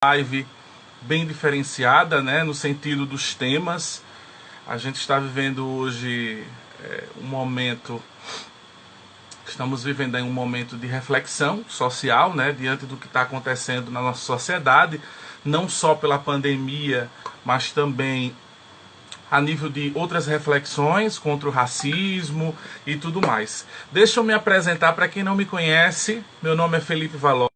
live bem diferenciada, né, no sentido dos temas. A gente está vivendo hoje um momento, estamos vivendo aí um momento de reflexão social, né, diante do que está acontecendo na nossa sociedade, não só pela pandemia, mas também a nível de outras reflexões contra o racismo e tudo mais. Deixa eu me apresentar para quem não me conhece. Meu nome é Felipe Valores,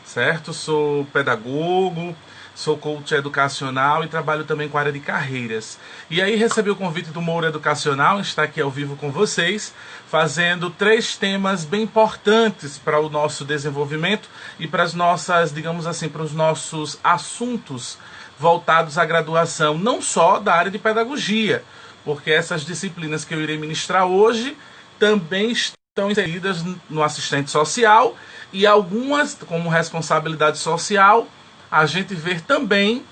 certo? Sou pedagogo, sou coach educacional e trabalho também com a área de carreiras. E aí recebi o convite do Moura Educacional, estar aqui ao vivo com vocês, fazendo 3 temas bem importantes para o nosso desenvolvimento e para as nossas, digamos assim, para os nossos assuntos voltados à graduação, não só da área de pedagogia, porque essas disciplinas que eu irei ministrar hoje também estão inseridas no assistente social e algumas, como responsabilidade social, a gente vê também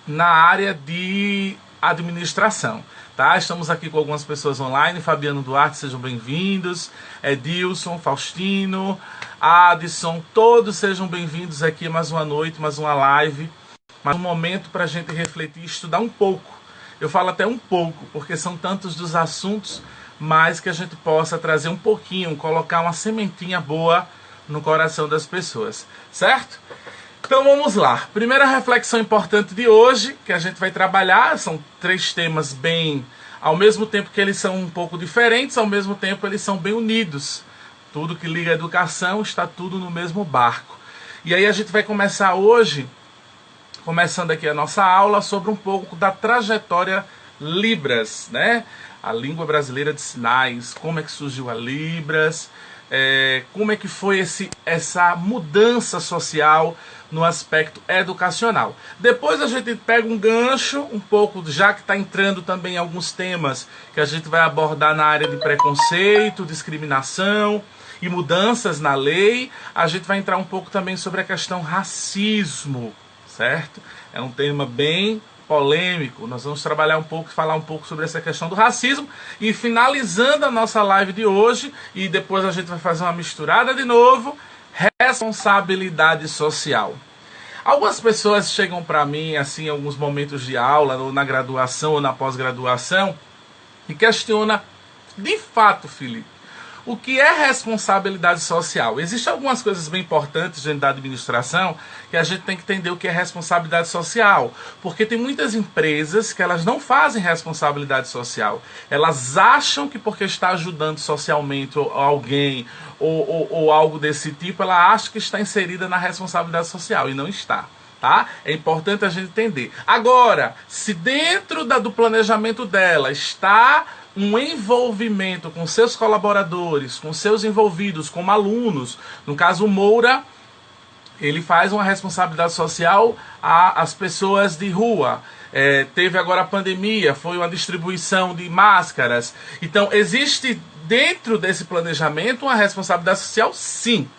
na área de administração. Tá? Estamos aqui com algumas pessoas online. Fabiano Duarte, sejam bem-vindos. Edilson, Faustino, Adson, todos sejam bem-vindos aqui. Mais uma noite, mais uma live, mais um momento para a gente refletir e estudar um pouco. Eu falo até um pouco, porque são tantos dos assuntos, mas que a gente possa trazer um pouquinho, colocar uma sementinha boa no coração das pessoas, certo? Então vamos lá. Primeira reflexão importante de hoje, que a gente vai trabalhar, são 3 temas bem, ao mesmo tempo que eles são um pouco diferentes, ao mesmo tempo eles são bem unidos. Tudo que liga a educação está tudo no mesmo barco. E aí a gente vai começar hoje, começando aqui a nossa aula, sobre um pouco da trajetória Libras, né? A língua brasileira de sinais, como é que surgiu a Libras, como é que foi essa mudança social no aspecto educacional. Depois a gente pega um gancho, um pouco, já que está entrando também alguns temas que a gente vai abordar na área de preconceito, discriminação e mudanças na lei, a gente vai entrar um pouco também sobre a questão racismo, certo? É um tema bem polêmico. Nós vamos trabalhar um pouco, falar um pouco sobre essa questão do racismo e finalizando a nossa live de hoje, e depois a gente vai fazer uma misturada de novo, responsabilidade social. Algumas pessoas chegam para mim assim em alguns momentos de aula, ou na graduação ou na pós-graduação, e questionam, de fato, Felipe, o que é responsabilidade social? Existem algumas coisas bem importantes dentro da administração que a gente tem que entender o que é responsabilidade social. Porque tem muitas empresas que elas não fazem responsabilidade social. Elas acham que porque está ajudando socialmente alguém ou algo desse tipo, ela acha que está inserida na responsabilidade social e não está. Tá? É importante a gente entender. Agora, se dentro do planejamento dela está um envolvimento com seus colaboradores, com seus envolvidos, como alunos, no caso o Moura, ele faz uma responsabilidade social às pessoas de rua. Teve agora a pandemia, foi uma distribuição de máscaras. Então, existe dentro desse planejamento uma responsabilidade social, sim.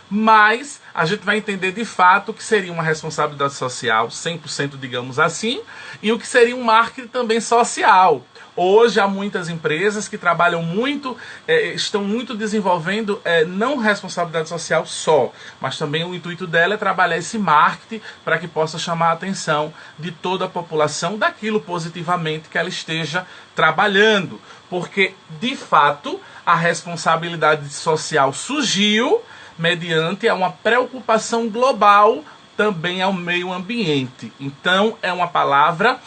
Mas a gente vai entender de fato o que seria uma responsabilidade social, 100%, digamos assim, e o que seria um marketing também social. Hoje há muitas empresas que trabalham muito, estão muito desenvolvendo não responsabilidade social só, mas também o intuito dela é trabalhar esse marketing para que possa chamar a atenção de toda a população daquilo positivamente que ela esteja trabalhando. Porque, de fato, a responsabilidade social surgiu mediante uma preocupação global também ao meio ambiente. Então, é uma palavra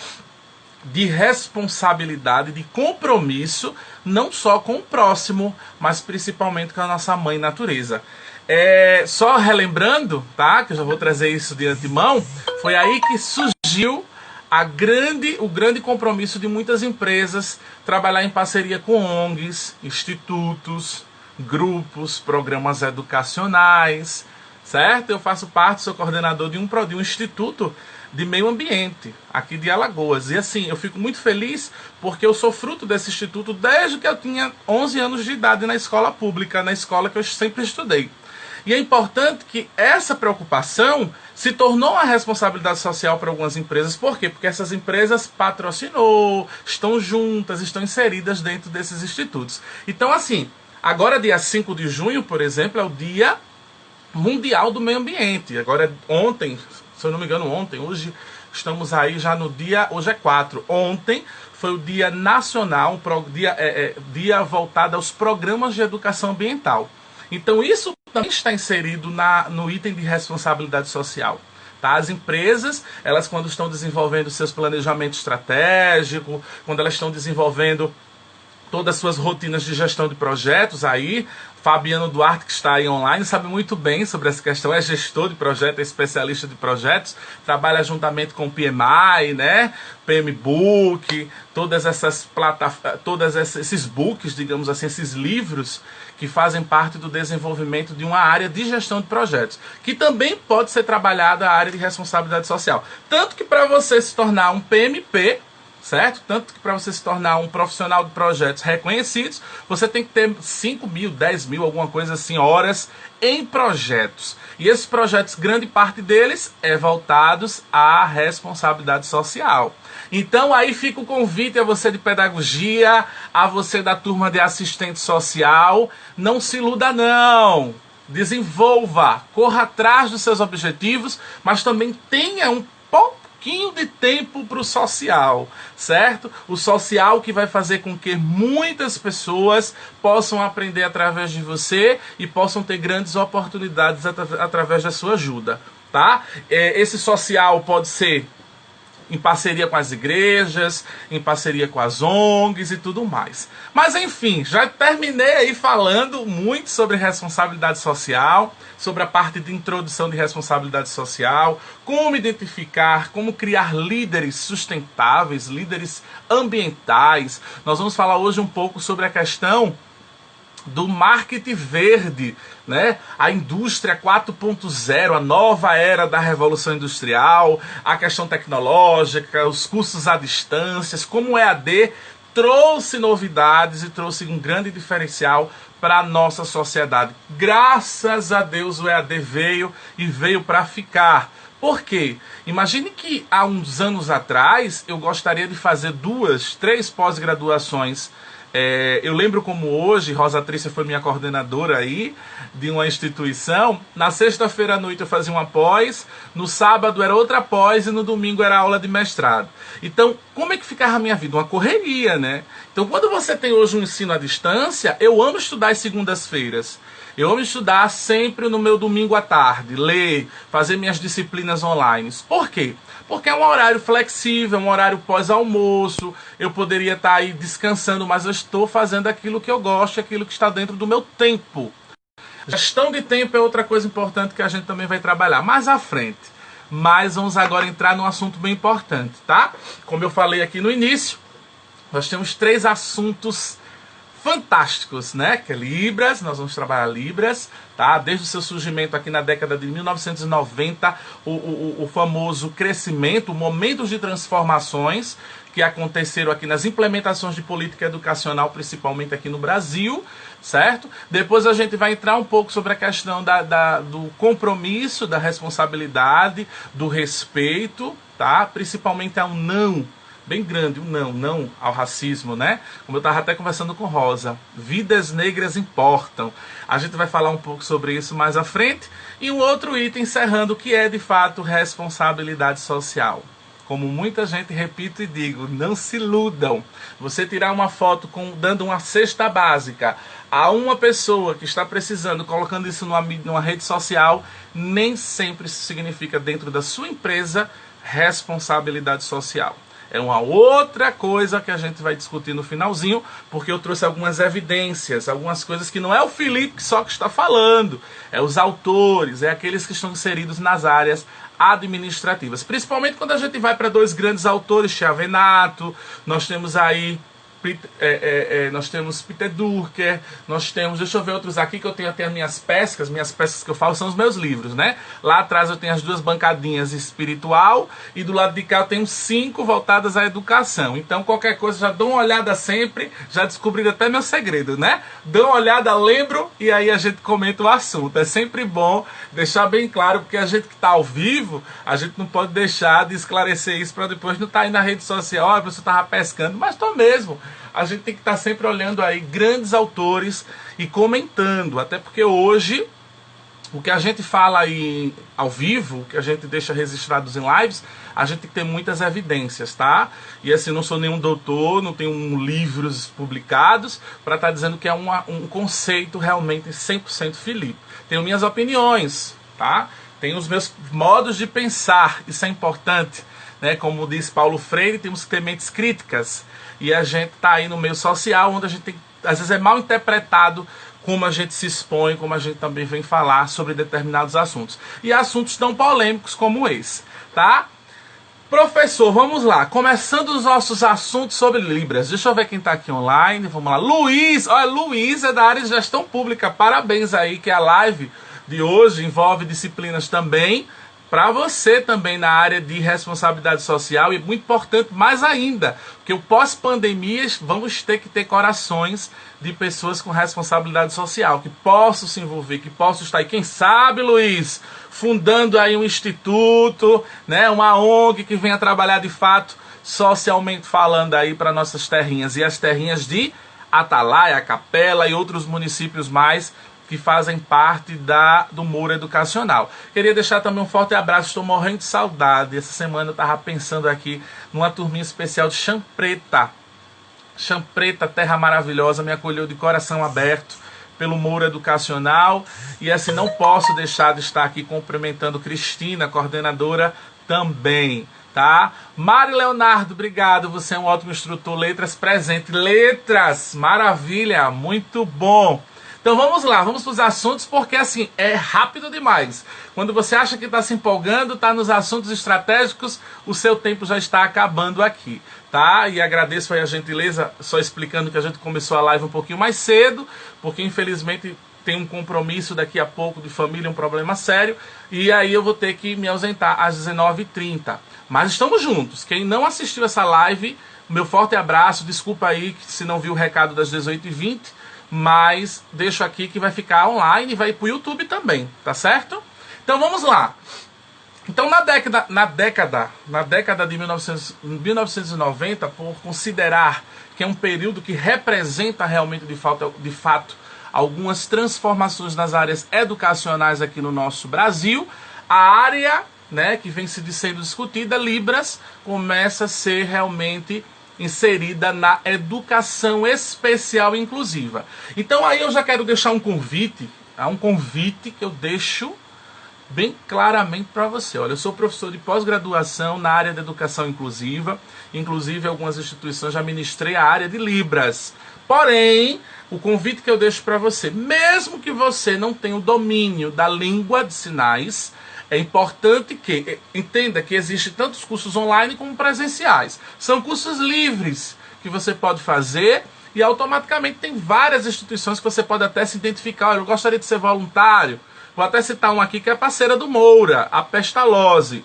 de responsabilidade, de compromisso, não só com o próximo, mas principalmente com a nossa mãe natureza. Só relembrando, tá, que eu já vou trazer isso de antemão, foi aí que surgiu o grande compromisso de muitas empresas trabalhar em parceria com ONGs, institutos, grupos, programas educacionais, certo? Eu faço parte, sou coordenador de um instituto de meio ambiente, aqui de Alagoas. E assim, eu fico muito feliz porque eu sou fruto desse instituto desde que eu tinha 11 anos de idade na escola pública, na escola que eu sempre estudei. E é importante que essa preocupação se tornou uma responsabilidade social para algumas empresas. Por quê? Porque essas empresas patrocinou, estão juntas, estão inseridas dentro desses institutos. Então assim, agora dia 5 de junho, por exemplo, é o Dia Mundial do Meio Ambiente. Agora ontem se eu não me engano, ontem. Hoje estamos aí já no dia, hoje é 4. Ontem foi o Dia Nacional, dia voltado aos programas de educação ambiental. Então isso também está inserido no item de responsabilidade social. Tá? As empresas, elas quando estão desenvolvendo seus planejamentos estratégicos, quando elas estão desenvolvendo todas as suas rotinas de gestão de projetos, aí Fabiano Duarte, que está aí online, sabe muito bem sobre essa questão, é gestor de projetos, é especialista de projetos, trabalha juntamente com o PMI, né? PMBOK, todas essas plataformas, esses books, digamos assim, esses livros que fazem parte do desenvolvimento de uma área de gestão de projetos, que também pode ser trabalhada a área de responsabilidade social. Tanto que para você se tornar um PMP, certo? Tanto que para você se tornar um profissional de projetos reconhecidos, você tem que ter 5 mil, 10 mil, alguma coisa assim, horas em projetos. E esses projetos, grande parte deles é voltados à responsabilidade social. Então aí fica o convite a você de pedagogia, a você da turma de assistente social, não se iluda não. Desenvolva, corra atrás dos seus objetivos, mas também tenha um pouquinho de tempo para o social, certo? O social que vai fazer com que muitas pessoas possam aprender através de você e possam ter grandes oportunidades através da sua ajuda, tá? Esse social pode ser em parceria com as igrejas, em parceria com as ONGs e tudo mais. Mas enfim, já terminei aí falando muito sobre responsabilidade social, sobre a parte de introdução de responsabilidade social, como identificar, como criar líderes sustentáveis, líderes ambientais. Nós vamos falar hoje um pouco sobre a questão do marketing verde, né? A indústria 4.0, a nova era da revolução industrial, a questão tecnológica, os cursos à distância, como o EAD trouxe novidades e trouxe um grande diferencial para a nossa sociedade. Graças a Deus o EAD veio e veio para ficar. Por quê? Imagine que há uns anos atrás eu gostaria de fazer 2, 3 pós-graduações. Eu lembro como hoje, Rosa Trícia foi minha coordenadora aí de uma instituição. Na sexta-feira à noite eu fazia uma pós, no sábado era outra pós e no domingo era aula de mestrado. Então, como é que ficava a minha vida? Uma correria, né? Então, quando você tem hoje um ensino à distância, eu amo estudar às segundas-feiras. Eu amo estudar sempre no meu domingo à tarde, ler, fazer minhas disciplinas online. Por quê? Porque é um horário flexível, um horário pós-almoço, eu poderia estar aí descansando, mas eu estou fazendo aquilo que eu gosto, aquilo que está dentro do meu tempo. Gestão de tempo é outra coisa importante que a gente também vai trabalhar mais à frente. Mas vamos agora entrar num assunto bem importante, tá? Como eu falei aqui no início, nós temos 3 assuntos fantásticos, né? Que é Libras, nós vamos trabalhar Libras, tá? Desde o seu surgimento aqui na década de 1990, o famoso crescimento, momentos de transformações que aconteceram aqui nas implementações de política educacional, principalmente aqui no Brasil, certo? Depois a gente vai entrar um pouco sobre a questão do compromisso, da responsabilidade, do respeito, tá? Principalmente ao não, bem grande, o não ao racismo, né? Como eu estava até conversando com Rosa, vidas negras importam. A gente vai falar um pouco sobre isso mais à frente. E um outro item encerrando, que é de fato responsabilidade social. Como muita gente, repito e digo, não se iludam. Você tirar uma foto dando uma cesta básica a uma pessoa que está precisando, colocando isso numa rede social, nem sempre isso significa, dentro da sua empresa, responsabilidade social. É uma outra coisa que a gente vai discutir no finalzinho, porque eu trouxe algumas evidências, algumas coisas que não é o Felipe só que está falando, é os autores, é aqueles que estão inseridos nas áreas administrativas. Principalmente quando a gente vai para 2 grandes autores, Chiavenato, nós temos aí nós temos Peter Drucker, nós temos, deixa eu ver outros aqui que eu tenho até as minhas pescas que eu falo são os meus livros, né? Lá atrás eu tenho as 2 bancadinhas espiritual e do lado de cá eu tenho 5 voltadas à educação. Então qualquer coisa já dão uma olhada sempre, já descobriram até meu segredo, né? Dão uma olhada, lembro e aí a gente comenta o assunto. É sempre bom deixar bem claro, porque a gente que está ao vivo, a gente não pode deixar de esclarecer isso para depois não estar aí na rede social, olha, você estava pescando, mas estou mesmo. A gente tem que estar sempre olhando aí grandes autores e comentando, até porque hoje O que a gente fala aí ao vivo, o que a gente deixa registrados em lives, a gente tem que ter muitas evidências, tá? E assim, não sou nenhum doutor, não tenho livros publicados para estar dizendo que é um conceito realmente 100% Felipe. Tenho minhas opiniões, tá? Tenho os meus modos de pensar, isso é importante, né? Como diz Paulo Freire, temos que ter mentes críticas. E a gente tá aí no meio social, onde a gente tem, às vezes é mal interpretado como a gente se expõe, como a gente também vem falar sobre determinados assuntos. E assuntos tão polêmicos como esse, tá? Professor, vamos lá. Começando os nossos assuntos sobre Libras. Deixa eu ver quem está aqui online. Vamos lá. Luiz. Olha, Luiz é da área de gestão pública. Parabéns aí, que a live de hoje envolve disciplinas também para você também na área de responsabilidade social, e muito importante mais ainda, porque o pós-pandemia vamos ter que ter corações de pessoas com responsabilidade social, que possam se envolver, que possam estar aí, quem sabe, Luiz, fundando aí um instituto, né, uma ONG que venha trabalhar de fato, socialmente falando aí para nossas terrinhas, e as terrinhas de Atalaia, Capela e outros municípios mais, que fazem parte do muro educacional. Queria deixar também um forte abraço, estou morrendo de saudade. Essa semana eu estava pensando aqui numa turminha especial de Champreta. Champreta, terra maravilhosa, me acolheu de coração aberto pelo muro educacional. E assim, não posso deixar de estar aqui cumprimentando Cristina, coordenadora também. Tá? Mari Leonardo, obrigado, você é um ótimo instrutor, letras presente. Letras, maravilha, muito bom. Então vamos lá, vamos para os assuntos, porque assim, é rápido demais. Quando você acha que está se empolgando, está nos assuntos estratégicos, o seu tempo já está acabando aqui, tá? E agradeço aí a gentileza, só explicando que a gente começou a live um pouquinho mais cedo, porque infelizmente tem um compromisso daqui a pouco de família, um problema sério, e aí eu vou ter que me ausentar às 19h30. Mas estamos juntos. Quem não assistiu essa live, meu forte abraço, desculpa aí se não viu o recado das 18h20, mas deixo aqui que vai ficar online e vai ir para o YouTube também, tá certo? Então vamos lá. Então na década de 1990, por considerar que é um período que representa realmente de fato algumas transformações nas áreas educacionais aqui no nosso Brasil, a área, né, que vem sendo discutida, Libras, começa a ser realmente inserida na educação especial inclusiva. Então aí eu já quero deixar um convite que eu deixo bem claramente para você. Olha, eu sou professor de pós-graduação na área da educação inclusiva, inclusive algumas instituições já ministrei a área de Libras. Porém, o convite que eu deixo para você, mesmo que você não tenha o domínio da língua de sinais, é importante que entenda que existem tantos cursos online como presenciais. São cursos livres que você pode fazer e automaticamente tem várias instituições que você pode até se identificar. Olha, eu gostaria de ser voluntário. Vou até citar uma aqui que é a parceira do Moura, a Pestalozzi.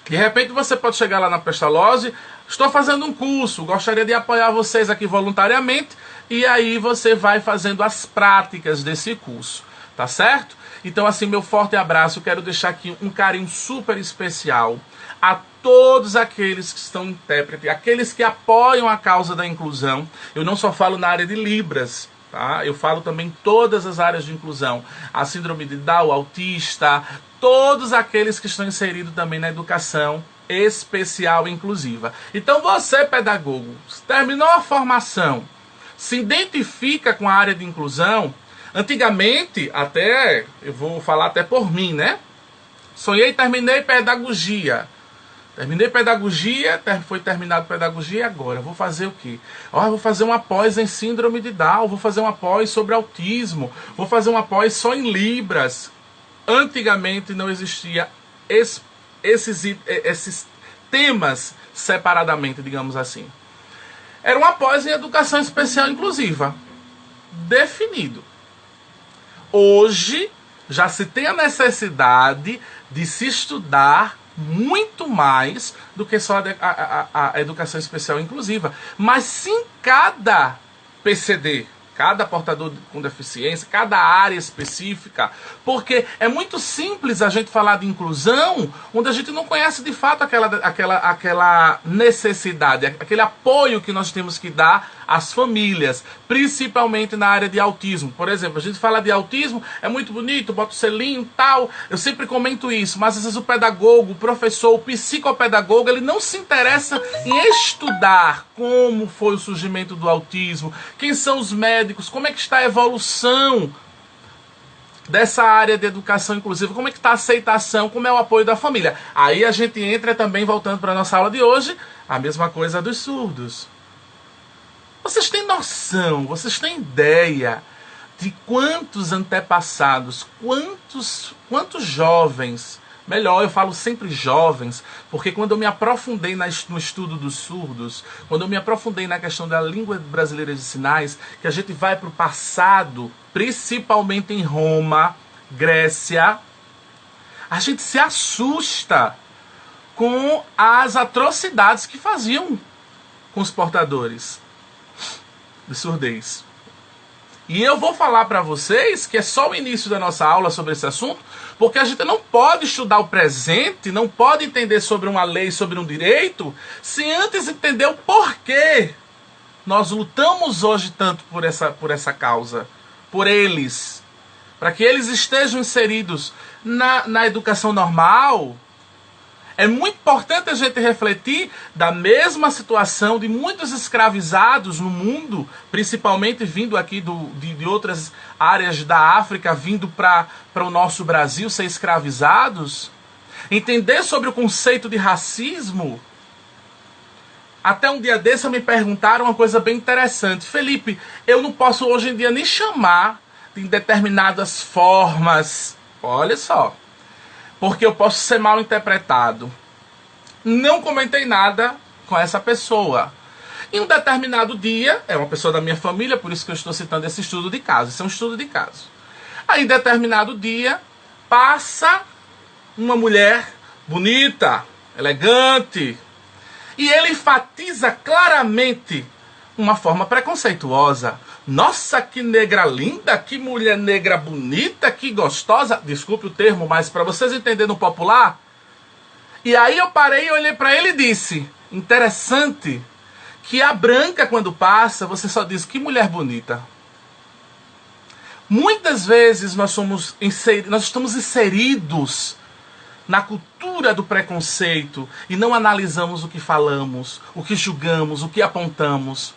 De repente você pode chegar lá na Pestalozzi, estou fazendo um curso, gostaria de apoiar vocês aqui voluntariamente, e aí você vai fazendo as práticas desse curso, tá certo? Então, assim, meu forte abraço, eu quero deixar aqui um carinho super especial a todos aqueles que estão intérpretes, aqueles que apoiam a causa da inclusão. Eu não só falo na área de Libras, tá? Eu falo também em todas as áreas de inclusão. A síndrome de Down, o autista, todos aqueles que estão inseridos também na educação especial e inclusiva. Então, você, pedagogo, terminou a formação, se identifica com a área de inclusão. Antigamente, até, eu vou falar até por mim, né? Terminei pedagogia. Foi terminado pedagogia e agora? Vou fazer o quê? Vou fazer uma pós em síndrome de Down, vou fazer uma pós sobre autismo, vou fazer uma pós só em Libras. Antigamente não existia esses temas separadamente, digamos assim. Era uma pós em educação especial inclusiva. Definido. Hoje, já se tem a necessidade de se estudar muito mais do que só a educação especial inclusiva. Mas sim, cada PCD, cada portador com deficiência, cada área específica, porque é muito simples a gente falar de inclusão, onde a gente não conhece de fato aquela necessidade, aquele apoio que nós temos que dar as famílias, principalmente na área de autismo. Por exemplo, a gente fala de autismo, é muito bonito, bota o selinho e tal, eu sempre comento isso, mas às vezes o pedagogo, o professor, o psicopedagogo, ele não se interessa em estudar como foi o surgimento do autismo, quem são os médicos, como é que está a evolução dessa área de educação inclusiva, como é que está a aceitação, como é o apoio da família. Aí a gente entra também, voltando para a nossa aula de hoje, a mesma coisa dos surdos. Vocês têm noção, vocês têm ideia de quantos antepassados, quantos jovens, melhor, eu falo sempre jovens, porque quando eu me aprofundei no estudo dos surdos, quando eu me aprofundei na questão da língua brasileira de sinais, que a gente vai para o passado, principalmente em Roma, Grécia, a gente se assusta com as atrocidades que faziam com os portadores de surdez. E eu vou falar para vocês que é só o início da nossa aula sobre esse assunto, porque a gente não pode estudar o presente, não pode entender sobre uma lei, sobre um direito, sem antes entender o porquê nós lutamos hoje tanto por essa causa, por eles, para que eles estejam inseridos na educação normal. É muito importante a gente refletir da mesma situação de muitos escravizados no mundo, principalmente vindo aqui de outras áreas da África, vindo para o nosso Brasil ser escravizados. Entender sobre o conceito de racismo. Até um dia desse me perguntaram uma coisa bem interessante. Felipe, eu não posso hoje em dia nem chamar de determinadas formas. Olha só. Porque eu posso ser mal interpretado. Não comentei nada com essa pessoa. Em um determinado dia, é uma pessoa da minha família, por isso que eu estou citando esse estudo de caso. Isso é um estudo de caso. Aí, em determinado dia, passa uma mulher bonita, elegante, e ele enfatiza claramente uma forma preconceituosa. Nossa, que negra linda, que mulher negra bonita, que gostosa. Desculpe o termo, mas para vocês entenderem no popular. E aí eu parei, olhei para ele e disse, interessante, que a branca quando passa, você só diz, que mulher bonita. Muitas vezes nós estamos inseridos na cultura do preconceito e não analisamos o que falamos, o que julgamos, o que apontamos.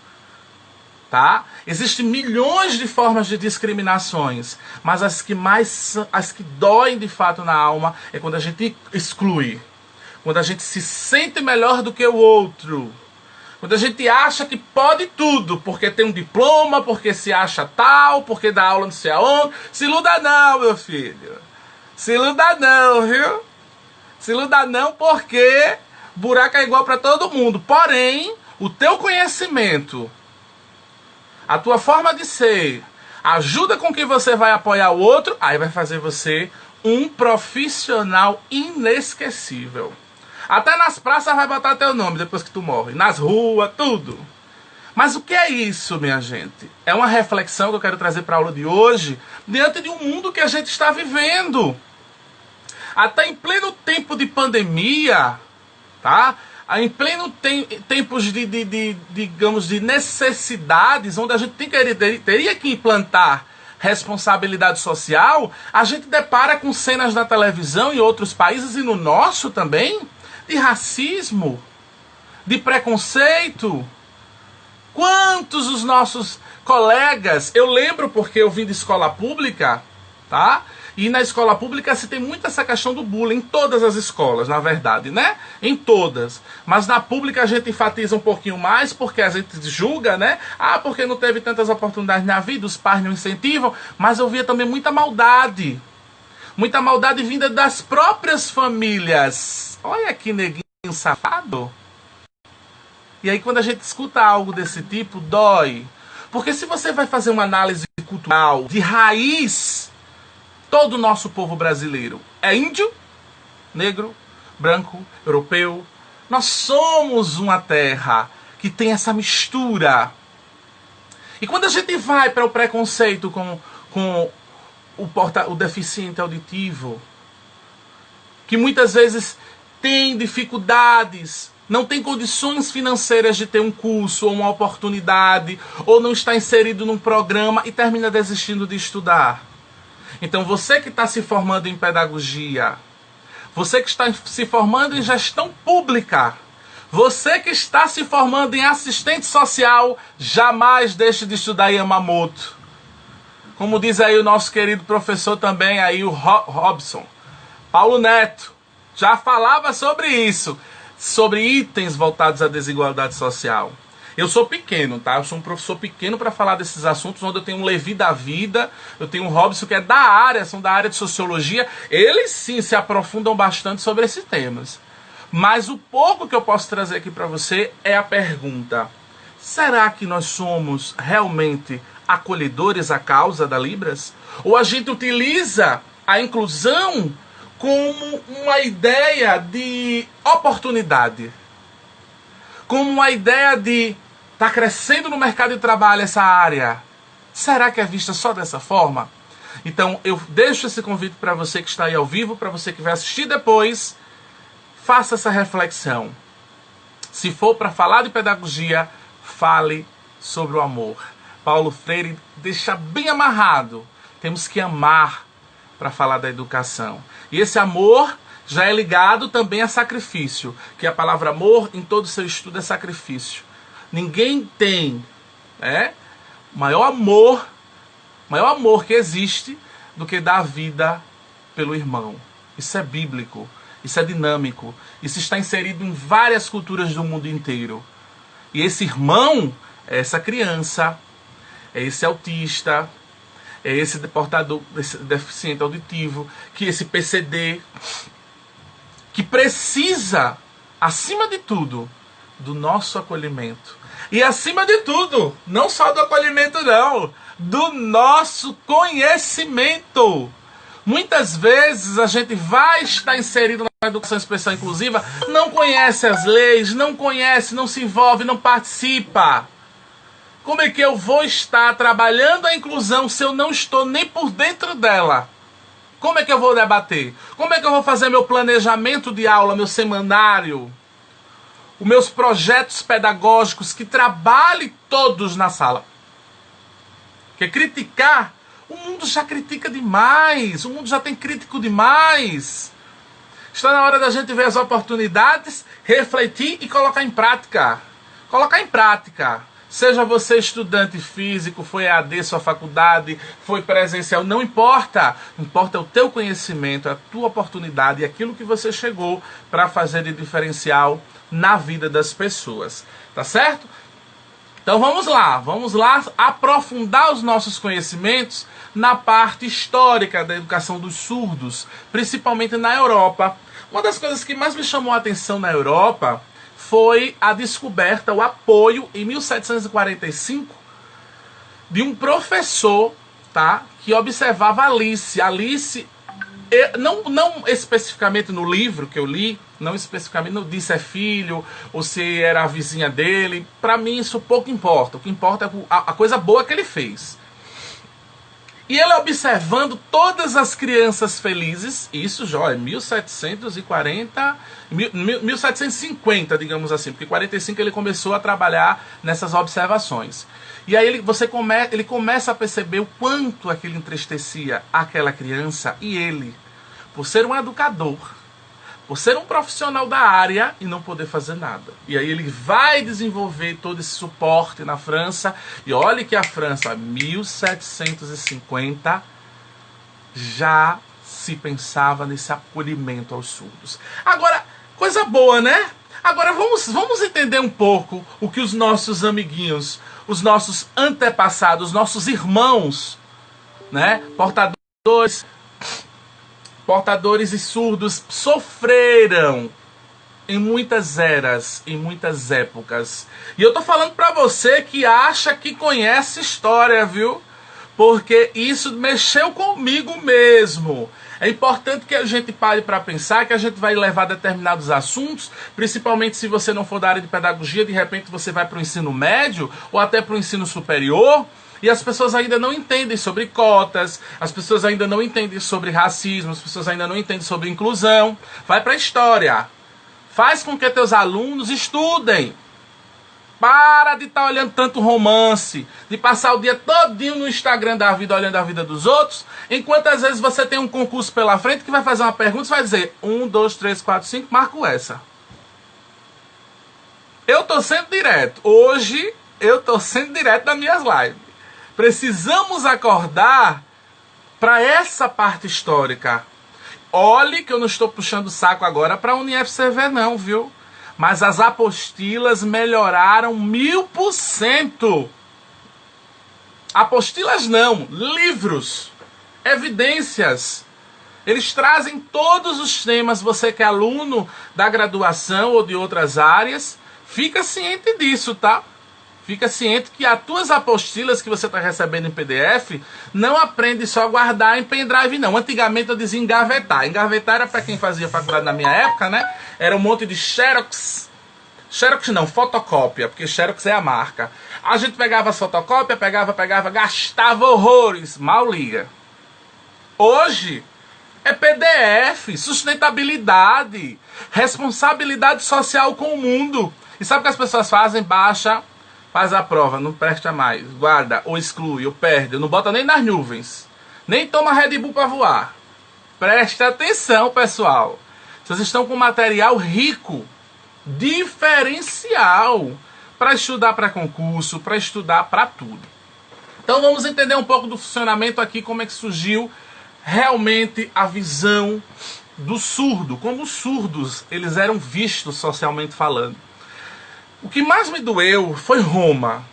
Tá? Existem milhões de formas de discriminações, mas as que doem de fato na alma é quando a gente exclui, quando a gente se sente melhor do que o outro, quando a gente acha que pode tudo, porque tem um diploma, porque se acha tal, porque dá aula não sei aonde. Se iluda não, meu filho. Se iluda não, viu? Se iluda não, porque buraco é igual para todo mundo. Porém, o teu conhecimento, a tua forma de ser, ajuda com que você vai apoiar o outro, aí vai fazer você um profissional inesquecível. Até nas praças vai botar teu nome depois que tu morre. Nas ruas, tudo. Mas o que é isso, minha gente? É uma reflexão que eu quero trazer para a aula de hoje, diante de um mundo que a gente está vivendo. Até em pleno tempo de pandemia, tá? Em pleno tempos digamos, de necessidades, onde a gente teria que implantar responsabilidade social, a gente depara com cenas na televisão em outros países e no nosso também, de racismo, de preconceito. Quantos os nossos colegas, eu lembro porque eu vim de escola pública, tá? E na escola pública se tem muito essa questão do bullying, em todas as escolas, na verdade, né? Em todas. Mas na pública a gente enfatiza um pouquinho mais, porque a gente julga, né? Ah, porque não teve tantas oportunidades na vida, os pais não incentivam. Mas eu via também muita maldade. Muita maldade vinda das próprias famílias. Olha que neguinho safado. E aí quando a gente escuta algo desse tipo, dói. Porque se você vai fazer uma análise cultural de raiz, todo o nosso povo brasileiro é índio, negro, branco, europeu. Nós somos uma terra que tem essa mistura. E quando a gente vai para o preconceito com o deficiente auditivo, que muitas vezes tem dificuldades não tem condições financeiras de ter um curso ou uma oportunidade, ou não está inserido num programa e termina desistindo de estudar. Então você que está se formando em pedagogia, você que está se formando em gestão pública, você que está se formando em assistente social, jamais deixe de estudar Yamamoto. Como diz aí o nosso querido professor também, aí o Robson, Paulo Neto, já falava sobre isso, sobre itens voltados à desigualdade social. Eu sou pequeno, tá? Eu sou um professor pequeno para falar desses assuntos, onde eu tenho um Levi da vida, eu tenho um Robson que é da área, são da área de sociologia. Eles sim se aprofundam bastante sobre esses temas. Mas o pouco que eu posso trazer aqui para você é a pergunta: será que nós somos realmente acolhedores à causa da Libras? Ou a gente utiliza a inclusão como uma ideia de oportunidade? Como uma ideia de estar crescendo no mercado de trabalho essa área? Será que é vista só dessa forma? Então eu deixo esse convite para você que está aí ao vivo, para você que vai assistir depois, faça essa reflexão. Se for para falar de pedagogia, fale sobre o amor. Paulo Freire deixa bem amarrado. Temos que amar para falar da educação. E esse amor já é ligado também a sacrifício, que a palavra amor em todo o seu estudo é sacrifício. Ninguém tem maior amor que existe do que dar a vida pelo irmão. Isso é bíblico, isso é dinâmico, isso está inserido em várias culturas do mundo inteiro. E esse irmão é essa criança, é esse autista, é esse portador, esse deficiente auditivo, que esse PCD, que precisa, acima de tudo, do nosso acolhimento. E acima de tudo, não só do acolhimento não, do nosso conhecimento. Muitas vezes a gente vai estar inserido na educação especial inclusiva, não conhece as leis, não conhece, não se envolve, não participa. Como é que eu vou estar trabalhando a inclusão se eu não estou nem por dentro dela? Como é que eu vou debater? Como é que eu vou fazer meu planejamento de aula, meu semanário? Os meus projetos pedagógicos que trabalhem todos na sala? Porque criticar, o mundo já critica demais, o mundo já tem crítico demais. Está na hora da gente ver as oportunidades, refletir e colocar em prática. Colocar em prática. Seja você estudante físico, foi EAD, sua faculdade, foi presencial, não importa. Importa o teu conhecimento, a tua oportunidade e aquilo que você chegou para fazer de diferencial na vida das pessoas. Tá certo? Então vamos lá aprofundar os nossos conhecimentos na parte histórica da educação dos surdos, principalmente na Europa. Uma das coisas que mais me chamou a atenção na Europa foi a descoberta, o apoio, em 1745, de um professor, tá, que observava Alice. Alice, não especificamente no livro que eu li, não especificamente não disse é filho, ou se era a vizinha dele. Para mim isso pouco importa. O que importa é a coisa boa que ele fez. E ele observando todas as crianças felizes, isso já é 1750, digamos assim, porque em 45 ele começou a trabalhar nessas observações. E aí ele começa a perceber o quanto aquilo entristecia aquela criança e ele, por ser um educador, por ser um profissional da área e não poder fazer nada. E aí ele vai desenvolver todo esse suporte na França. E olha que a França, 1750, já se pensava nesse acolhimento aos surdos. Agora, coisa boa, né? Agora vamos entender um pouco o que os nossos amiguinhos, os nossos antepassados, os nossos irmãos, né? Portadores e surdos sofreram em muitas eras, em muitas épocas. E eu tô falando pra você que acha que conhece história, viu? Porque isso mexeu comigo mesmo. É importante que a gente pare para pensar que a gente vai levar determinados assuntos, principalmente se você não for da área de pedagogia, de repente você vai para o ensino médio ou até para o ensino superior, e as pessoas ainda não entendem sobre cotas, as pessoas ainda não entendem sobre racismo, as pessoas ainda não entendem sobre inclusão. Vai para a história. Faz com que teus alunos estudem. Para de estar olhando tanto romance, de passar o dia todinho no Instagram da vida, olhando a vida dos outros, enquanto às vezes você tem um concurso pela frente que vai fazer uma pergunta e vai dizer 1, 2, 3, 4, 5, marco essa. Eu tô sendo direto. Hoje eu tô sendo direto nas minhas lives. Precisamos acordar para essa parte histórica. Olhe que eu não estou puxando o saco agora para a UniFCV não, viu? Mas as apostilas melhoraram 1000%. Apostilas não, livros, evidências. Eles trazem todos os temas. Você que é aluno da graduação ou de outras áreas, fica ciente disso, tá? Fica ciente que as tuas apostilas que você está recebendo em PDF, não aprende só a guardar em pendrive, não. Antigamente eu dizia engavetar. Engavetar era para quem fazia faculdade na minha época, né? Era um monte de xerox. Xerox não, fotocópia, porque xerox é a marca. A gente pegava as fotocópias, pegava, gastava horrores. Mal liga. Hoje é PDF, sustentabilidade, responsabilidade social com o mundo. E sabe o que as pessoas fazem? Baixa, faz a prova, não presta mais, guarda, ou exclui, ou perde, não bota nem nas nuvens, nem toma Red Bull para voar. Presta atenção, pessoal. Vocês estão com material rico, diferencial, para estudar para concurso, para estudar para tudo. Então vamos entender um pouco do funcionamento aqui, como é que surgiu realmente a visão do surdo, como os surdos eles eram vistos socialmente falando. O que mais me doeu foi Roma,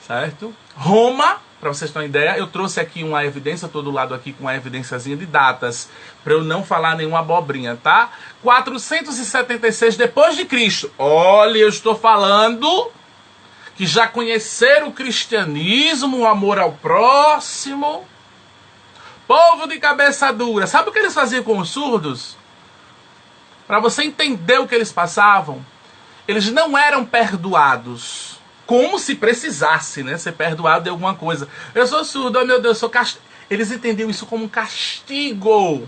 certo? Roma, para vocês terem uma ideia, eu trouxe aqui uma evidência, todo lado aqui com uma evidênciazinha de datas, para eu não falar nenhuma abobrinha, tá? 476 depois de Cristo. Olha, eu estou falando que já conheceram o cristianismo, o amor ao próximo. Povo de cabeça dura. Sabe o que eles faziam com os surdos? Para você entender o que eles passavam, eles não eram perdoados, como se precisasse, né, ser perdoado de alguma coisa. Eu sou surdo, oh meu Deus, sou castigo. Eles entendiam isso como um castigo,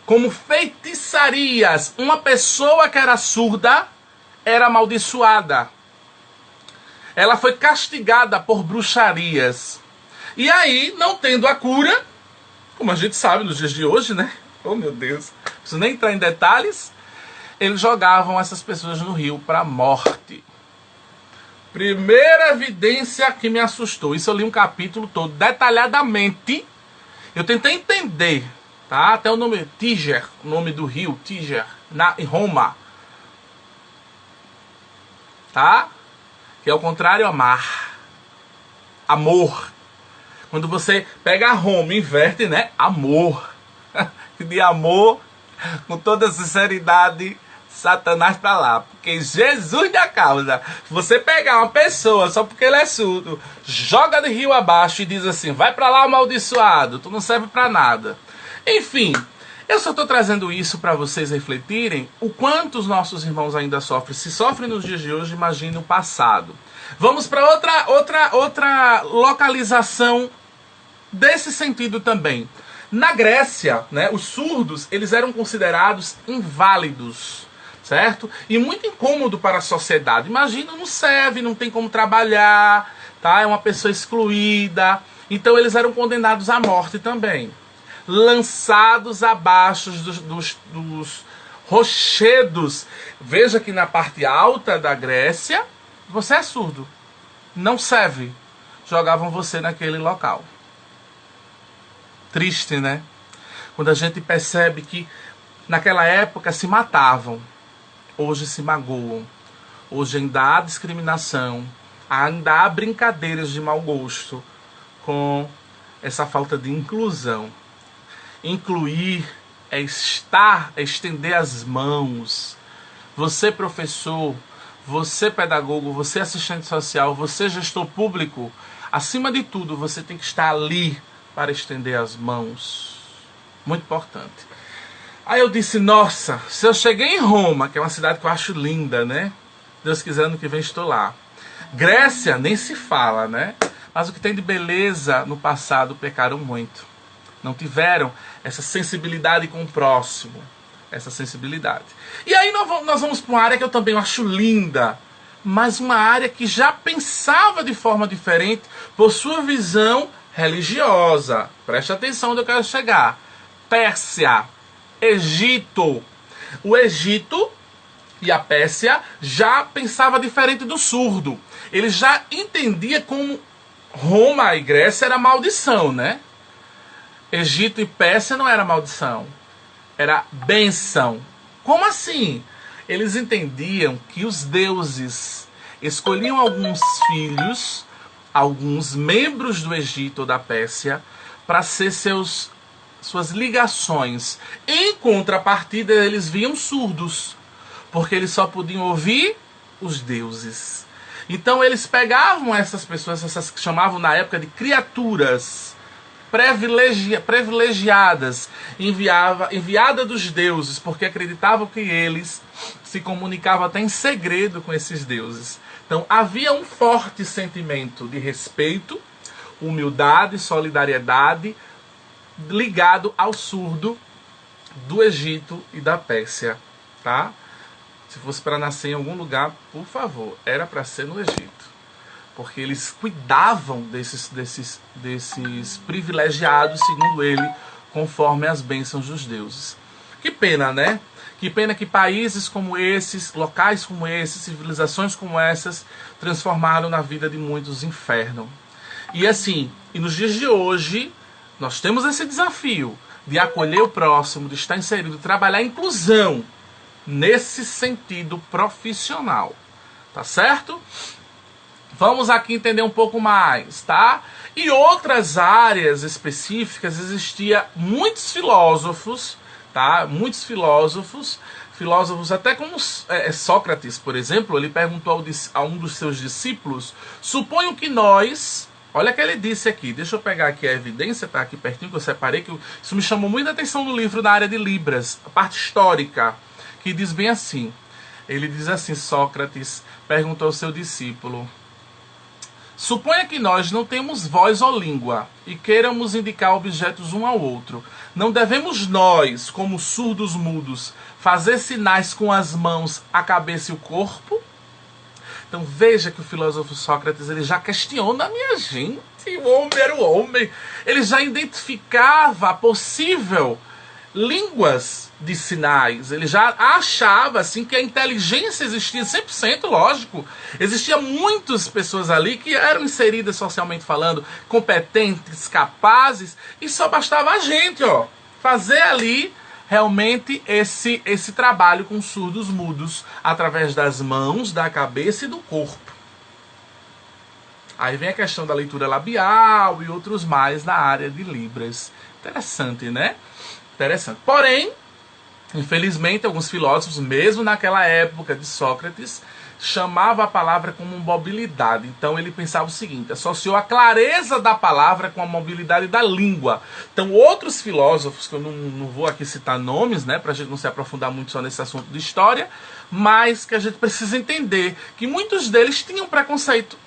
como feitiçarias. Uma pessoa que era surda era amaldiçoada. Ela foi castigada por bruxarias. E aí, não tendo a cura, como a gente sabe nos dias de hoje, né? Oh meu Deus, não preciso nem entrar em detalhes. Eles jogavam essas pessoas no rio para a morte. Primeira evidência que me assustou. Isso eu li um capítulo todo, detalhadamente. Eu tentei entender, tá? Até o nome Tíger, o nome do rio, Tíger, em Roma. Tá? Que é o contrário a mar. Amor. Quando você pega Roma e inverte, né? Amor. De amor, com toda sinceridade, Satanás pra lá. Porque Jesus da causa. Se você pegar uma pessoa só porque ele é surdo, joga de rio abaixo e diz assim, vai pra lá amaldiçoado, tu não serve pra nada. Enfim, eu só estou trazendo isso para vocês refletirem o quanto os nossos irmãos ainda sofrem. Se sofrem nos dias de hoje, imagine o passado. Vamos para outra localização desse sentido também. Na Grécia, né, os surdos eles eram considerados inválidos, certo? E muito incômodo para a sociedade. Imagina, não serve, não tem como trabalhar, tá? É uma pessoa excluída. Então eles eram condenados à morte também. Lançados abaixo dos rochedos. Veja que na parte alta da Grécia, você é surdo. Não serve. Jogavam você naquele local. Triste, né? Quando a gente percebe que naquela época se matavam, hoje se magoam, hoje ainda há discriminação, ainda há brincadeiras de mau gosto com essa falta de inclusão. Incluir é estar, é estender as mãos. Você professor, você pedagogo, você assistente social, você gestor público, acima de tudo você tem que estar ali para estender as mãos. Muito importante. Aí eu disse, nossa, se eu cheguei em Roma, que é uma cidade que eu acho linda, né? Deus quiser, ano que vem estou lá. Grécia, nem se fala, né? Mas o que tem de beleza no passado pecaram muito. Não tiveram essa sensibilidade com o próximo, essa sensibilidade. E aí nós vamos para uma área que eu também acho linda, mas uma área que já pensava de forma diferente por sua visão religiosa. Preste atenção onde eu quero chegar. Pérsia, Egito. O Egito e a Pérsia já pensava diferente do surdo. Ele já entendia como Roma e Grécia era maldição, né? Egito e Pérsia não era maldição, era bênção. Como assim? Eles entendiam que os deuses escolhiam alguns filhos, alguns membros do Egito ou da Pérsia, para ser suas ligações. Em contrapartida, eles viam surdos, porque eles só podiam ouvir os deuses. Então eles pegavam essas pessoas, essas que chamavam na época de criaturas privilegiadas, enviada dos deuses, porque acreditavam que eles se comunicavam até em segredo com esses deuses. Então havia um forte sentimento de respeito, humildade, solidariedade, ligado ao surdo do Egito e da Pérsia, tá? Se fosse para nascer em algum lugar, por favor, era para ser no Egito. Porque eles cuidavam desses privilegiados, segundo ele, conforme as bênçãos dos deuses. Que pena, né? Que pena que países como esses, locais como esses, civilizações como essas, transformaram na vida de muitos inferno. E assim, e nos dias de hoje, nós temos esse desafio de acolher o próximo, de estar inserido, de trabalhar a inclusão nesse sentido profissional. Tá certo? Vamos aqui entender um pouco mais, tá? E outras áreas específicas, existia muitos filósofos, tá? Muitos filósofos até como Sócrates, por exemplo, ele perguntou a um dos seus discípulos, suponho que nós... Olha o que ele disse aqui, deixa eu pegar aqui a evidência, tá aqui pertinho que eu separei, que isso me chamou muita atenção no livro da área de Libras, a parte histórica, que diz bem assim, ele diz assim, Sócrates perguntou ao seu discípulo, suponha que nós não temos voz ou língua e queiramos indicar objetos um ao outro. Não devemos nós, como surdos mudos, fazer sinais com as mãos, a cabeça e o corpo? Então veja que o filósofo Sócrates ele já questiona a minha gente. O homem era o homem. Ele já identificava possível línguas de sinais. Ele já achava assim que a inteligência existia 100%, lógico. Existiam muitas pessoas ali que eram inseridas socialmente falando, competentes, capazes, e só bastava a gente, ó, fazer ali realmente esse trabalho com surdos mudos através das mãos, da cabeça e do corpo. Aí vem a questão da leitura labial e outros mais na área de Libras. Interessante, né? Interessante. Porém, infelizmente, alguns filósofos, mesmo naquela época de Sócrates, chamavam a palavra como mobilidade. Então ele pensava o seguinte, associou a clareza da palavra com a mobilidade da língua. Então outros filósofos, que eu não vou aqui citar nomes, né, para a gente não se aprofundar muito só nesse assunto de história, mas que a gente precisa entender que muitos deles tinham preconceito.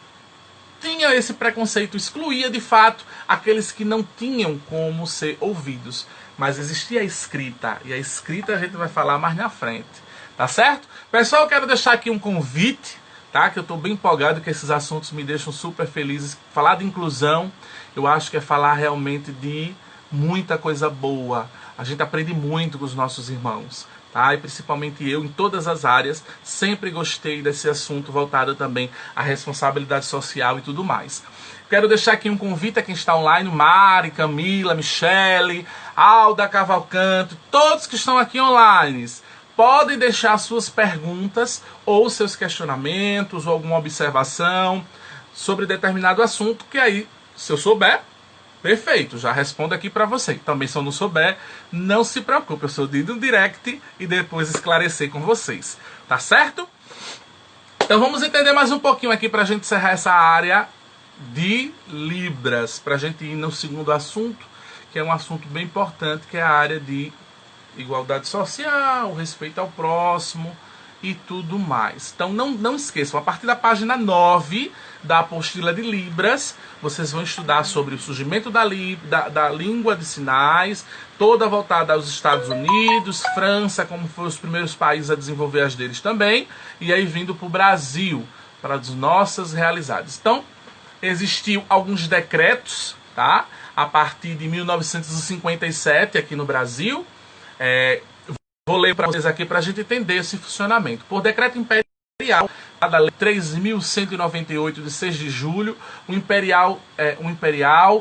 Esse preconceito, excluía de fato aqueles que não tinham como ser ouvidos. Mas existia a escrita, e a escrita a gente vai falar mais na frente, tá certo? Pessoal, eu quero deixar aqui um convite, tá? Que eu estou bem empolgado, que esses assuntos me deixam super felizes. Falar de inclusão, eu acho que é falar realmente de muita coisa boa. A gente aprende muito com os nossos irmãos, tá? E principalmente eu, em todas as áreas, sempre gostei desse assunto voltado também à responsabilidade social e tudo mais. Quero deixar aqui um convite a quem está online, Mari, Camila, Michele, Alda Cavalcante, todos que estão aqui online. Podem deixar suas perguntas ou seus questionamentos ou alguma observação sobre determinado assunto, que aí, se eu souber, perfeito, já respondo aqui para você. Também se eu não souber, não se preocupe, eu sou de ir no direct e depois esclarecer com vocês, tá certo? Então vamos entender mais um pouquinho aqui para a gente encerrar essa área de Libras, para a gente ir no segundo assunto, que é um assunto bem importante, que é a área de igualdade social, respeito ao próximo e tudo mais. Então não esqueçam, a partir da página 9 da apostila de Libras, vocês vão estudar sobre o surgimento da língua de sinais, toda voltada aos Estados Unidos, França, como foram os primeiros países a desenvolver as deles também, e aí vindo para o Brasil, para as nossas realidades. Então, existiu alguns decretos, tá? A partir de 1957 aqui no Brasil. Vou ler para vocês aqui para a gente entender esse funcionamento. Por decreto imperial, da Lei 3.198 de 6 de julho, o Imperial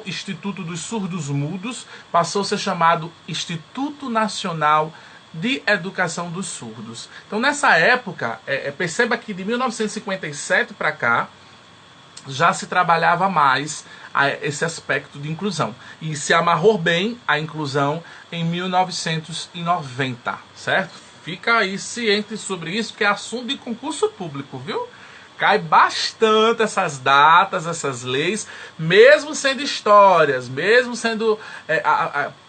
Instituto dos Surdos Mudos passou a ser chamado Instituto Nacional de Educação dos Surdos. Então, nessa época, perceba que de 1957 para cá, já se trabalhava mais esse aspecto de inclusão. E se amarrou bem a inclusão em 1990, certo? Fica aí ciente sobre isso, que é assunto de concurso público, viu? Cai bastante essas datas, essas leis, mesmo sendo histórias, mesmo sendo,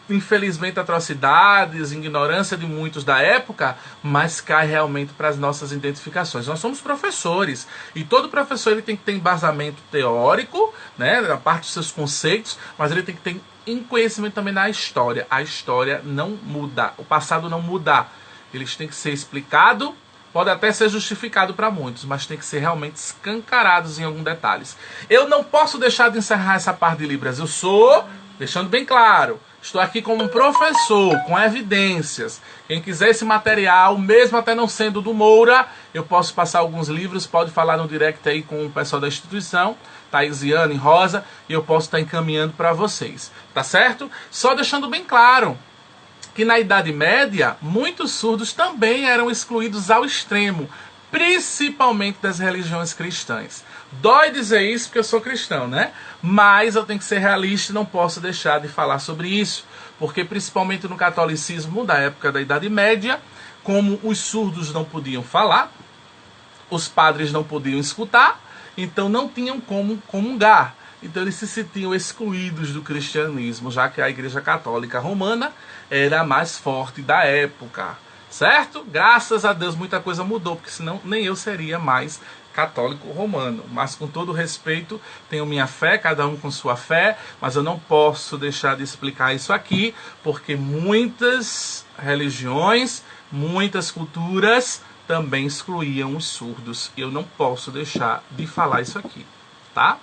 infelizmente, atrocidades, ignorância de muitos da época, mas cai realmente para as nossas identificações. Nós somos professores, e todo professor ele tem que ter embasamento teórico, né, a parte dos seus conceitos, mas ele tem que ter conhecimento também na história. A história não muda, o passado não muda. Eles têm que ser explicados, pode até ser justificado para muitos, mas tem que ser realmente escancarados em alguns detalhes. Eu não posso deixar de encerrar essa parte de Libras. Eu sou, deixando bem claro, estou aqui como um professor, com evidências. Quem quiser esse material, mesmo até não sendo do Moura, eu posso passar alguns livros, pode falar no direct aí com o pessoal da instituição, Thaisiane, Rosa, e eu posso estar encaminhando para vocês, tá certo? Só deixando bem claro que na Idade Média, muitos surdos também eram excluídos ao extremo, principalmente das religiões cristãs. Dói dizer isso porque eu sou cristão, né? Mas eu tenho que ser realista e não posso deixar de falar sobre isso, porque principalmente no catolicismo da época da Idade Média, como os surdos não podiam falar, os padres não podiam escutar, então não tinham como comungar. Então eles se sentiam excluídos do cristianismo, já que a Igreja Católica Romana era a mais forte da época, certo? Graças a Deus muita coisa mudou, porque senão nem eu seria mais católico romano. Mas com todo respeito, tenho minha fé, cada um com sua fé, mas eu não posso deixar de explicar isso aqui, porque muitas religiões, muitas culturas também excluíam os surdos. E eu não posso deixar de falar isso aqui, tá?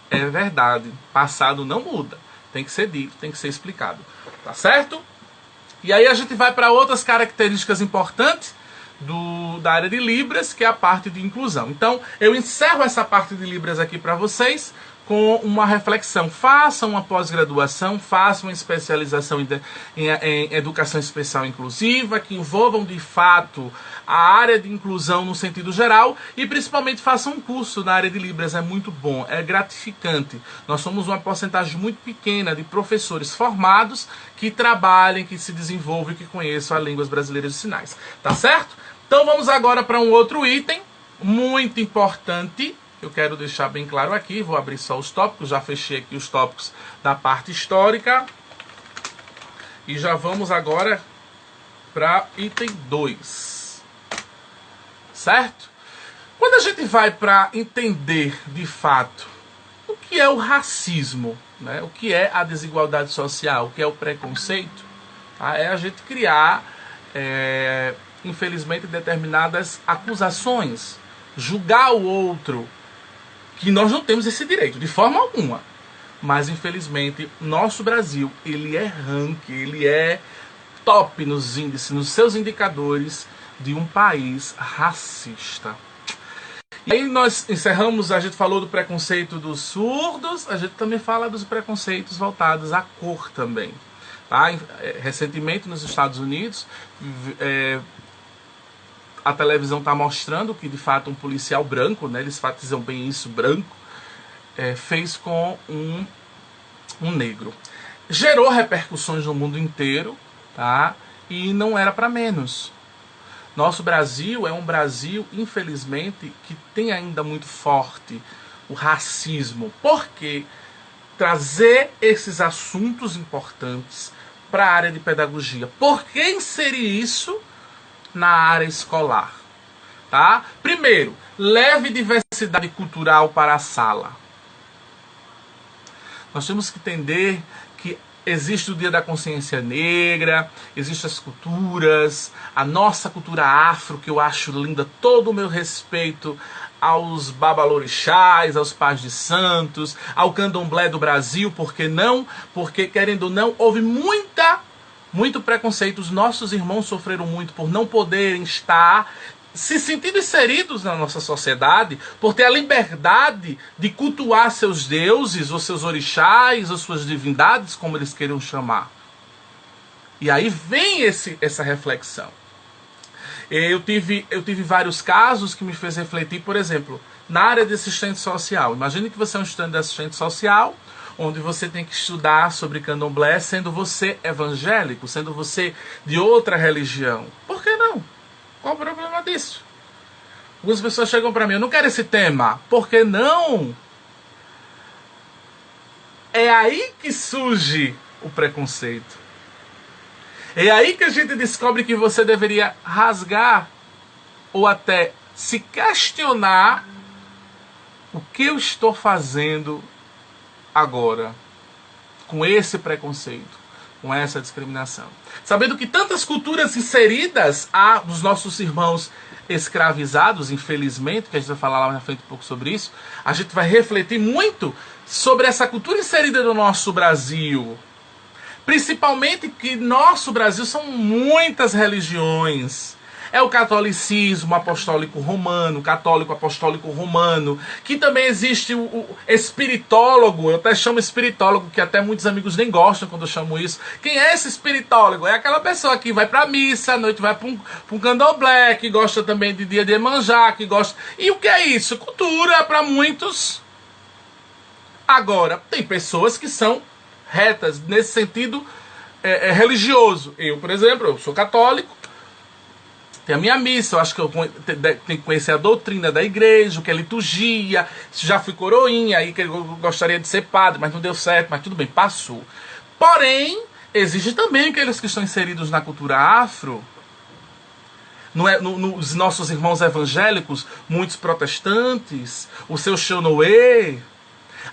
É verdade, passado não muda, tem que ser dito, tem que ser explicado, tá certo? E aí a gente vai para outras características importantes da área de Libras, que é a parte de inclusão. Então, eu encerro essa parte de Libras aqui para vocês com uma reflexão. Façam uma pós-graduação, façam uma especialização em educação especial inclusiva, que envolvam de fato a área de inclusão no sentido geral, e principalmente façam um curso na área de Libras. É muito bom, é gratificante. Nós somos uma porcentagem muito pequena de professores formados que trabalhem, que se desenvolvam e que conheçam as línguas brasileiras de sinais. Tá certo? Então vamos agora para um outro item muito importante. Eu quero deixar bem claro aqui, vou abrir só os tópicos, já fechei aqui os tópicos da parte histórica. E já vamos agora para item 2. Certo? Quando a gente vai para entender de fato o que é o racismo, né? O que é a desigualdade social, o que é o preconceito, tá? É a gente criar, infelizmente, determinadas acusações, julgar o outro, que nós não temos esse direito, de forma alguma. Mas, infelizmente, nosso Brasil, ele é ranking, ele é top nos índices, nos seus indicadores de um país racista. E aí nós encerramos, a gente falou do preconceito dos surdos, a gente também fala dos preconceitos voltados à cor também. Tá? Recentemente, nos Estados Unidos, a televisão está mostrando que, de fato, um policial branco, né, eles enfatizam bem isso, branco, fez com um negro. Gerou repercussões no mundo inteiro, tá? E não era para menos. Nosso Brasil é um Brasil, infelizmente, que tem ainda muito forte o racismo. Por quê? Trazer esses assuntos importantes para a área de pedagogia. Por que inserir isso na área escolar? tá? Primeiro, leve diversidade cultural para a sala. Nós temos que entender que existe o Dia da Consciência Negra, existem as culturas, a nossa cultura afro, que eu acho linda, todo o meu respeito aos babalorixás, aos pais de santos, ao candomblé do Brasil, por que não? Porque, querendo ou não, houve muito preconceito. Os nossos irmãos sofreram muito por não poderem estar se sentindo inseridos na nossa sociedade, por ter a liberdade de cultuar seus deuses, ou seus orixás, ou suas divindades, como eles queiram chamar. E aí vem essa reflexão. Eu tive vários casos que me fez refletir, por exemplo, na área de assistente social. Imagine que você é um estudante de assistente social, onde você tem que estudar sobre candomblé, sendo você evangélico, sendo você de outra religião. Por que não? Qual o problema disso? Algumas pessoas chegam para mim, eu não quero esse tema. Por que não? É aí que surge o preconceito. É aí que a gente descobre que você deveria rasgar ou até se questionar o que eu estou fazendo agora com esse preconceito, com essa discriminação. Sabendo que tantas culturas inseridas há dos nossos irmãos escravizados, infelizmente, que a gente vai falar lá na frente um pouco sobre isso, a gente vai refletir muito sobre essa cultura inserida no nosso Brasil. Principalmente que nosso Brasil são muitas religiões. É o catolicismo apostólico romano, católico apostólico romano, que também existe o espiritólogo, eu até chamo espiritólogo, que até muitos amigos nem gostam quando eu chamo isso. Quem é esse espiritólogo? É aquela pessoa que vai pra missa, à noite vai pra um candomblé, que gosta também de dia de Iemanjá, que gosta... E o que é isso? Cultura para muitos. Agora, tem pessoas que são retas nesse sentido religioso. Eu, por exemplo, eu sou católico, tem a minha missa, eu acho que eu tenho que conhecer a doutrina da igreja, o que é liturgia, já fui coroinha, aí que eu gostaria de ser padre, mas não deu certo, mas tudo bem, passou. Porém, existe também aqueles que estão inseridos na cultura afro, nos nossos irmãos evangélicos, muitos protestantes, o seu Shonoe,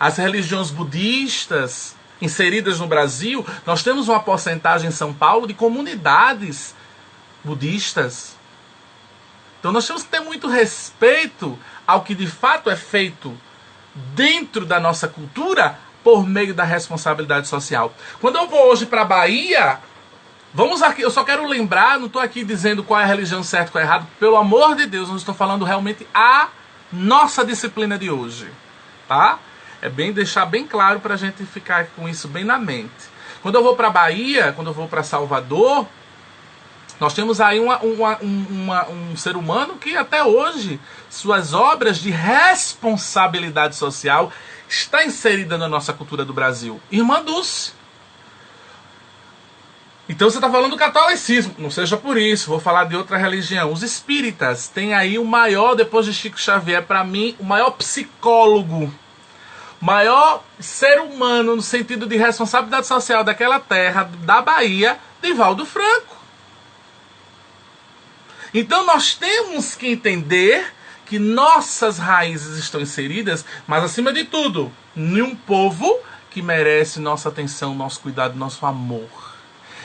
as religiões budistas inseridas no Brasil. Nós temos uma porcentagem em São Paulo de comunidades budistas. Então nós temos que ter muito respeito ao que de fato é feito dentro da nossa cultura por meio da responsabilidade social. Quando eu vou hoje para a Bahia, vamos aqui, eu só quero lembrar, não estou aqui dizendo qual é a religião certa e qual é errado, pelo amor de Deus, não estou falando realmente a nossa disciplina de hoje, tá? É bem deixar bem claro para a gente ficar com isso bem na mente. Quando eu vou para a Bahia, quando eu vou para Salvador, nós temos aí um ser humano que até hoje, suas obras de responsabilidade social está inserida na nossa cultura do Brasil. Irmã Dulce. Então você está falando do catolicismo, não seja por isso, vou falar de outra religião. Os espíritas têm aí o maior, depois de Chico Xavier, para mim, o maior psicólogo, maior ser humano no sentido de responsabilidade social daquela terra, da Bahia, Divaldo Franco. Então nós temos que entender que nossas raízes estão inseridas, mas acima de tudo, num povo que merece nossa atenção, nosso cuidado, nosso amor.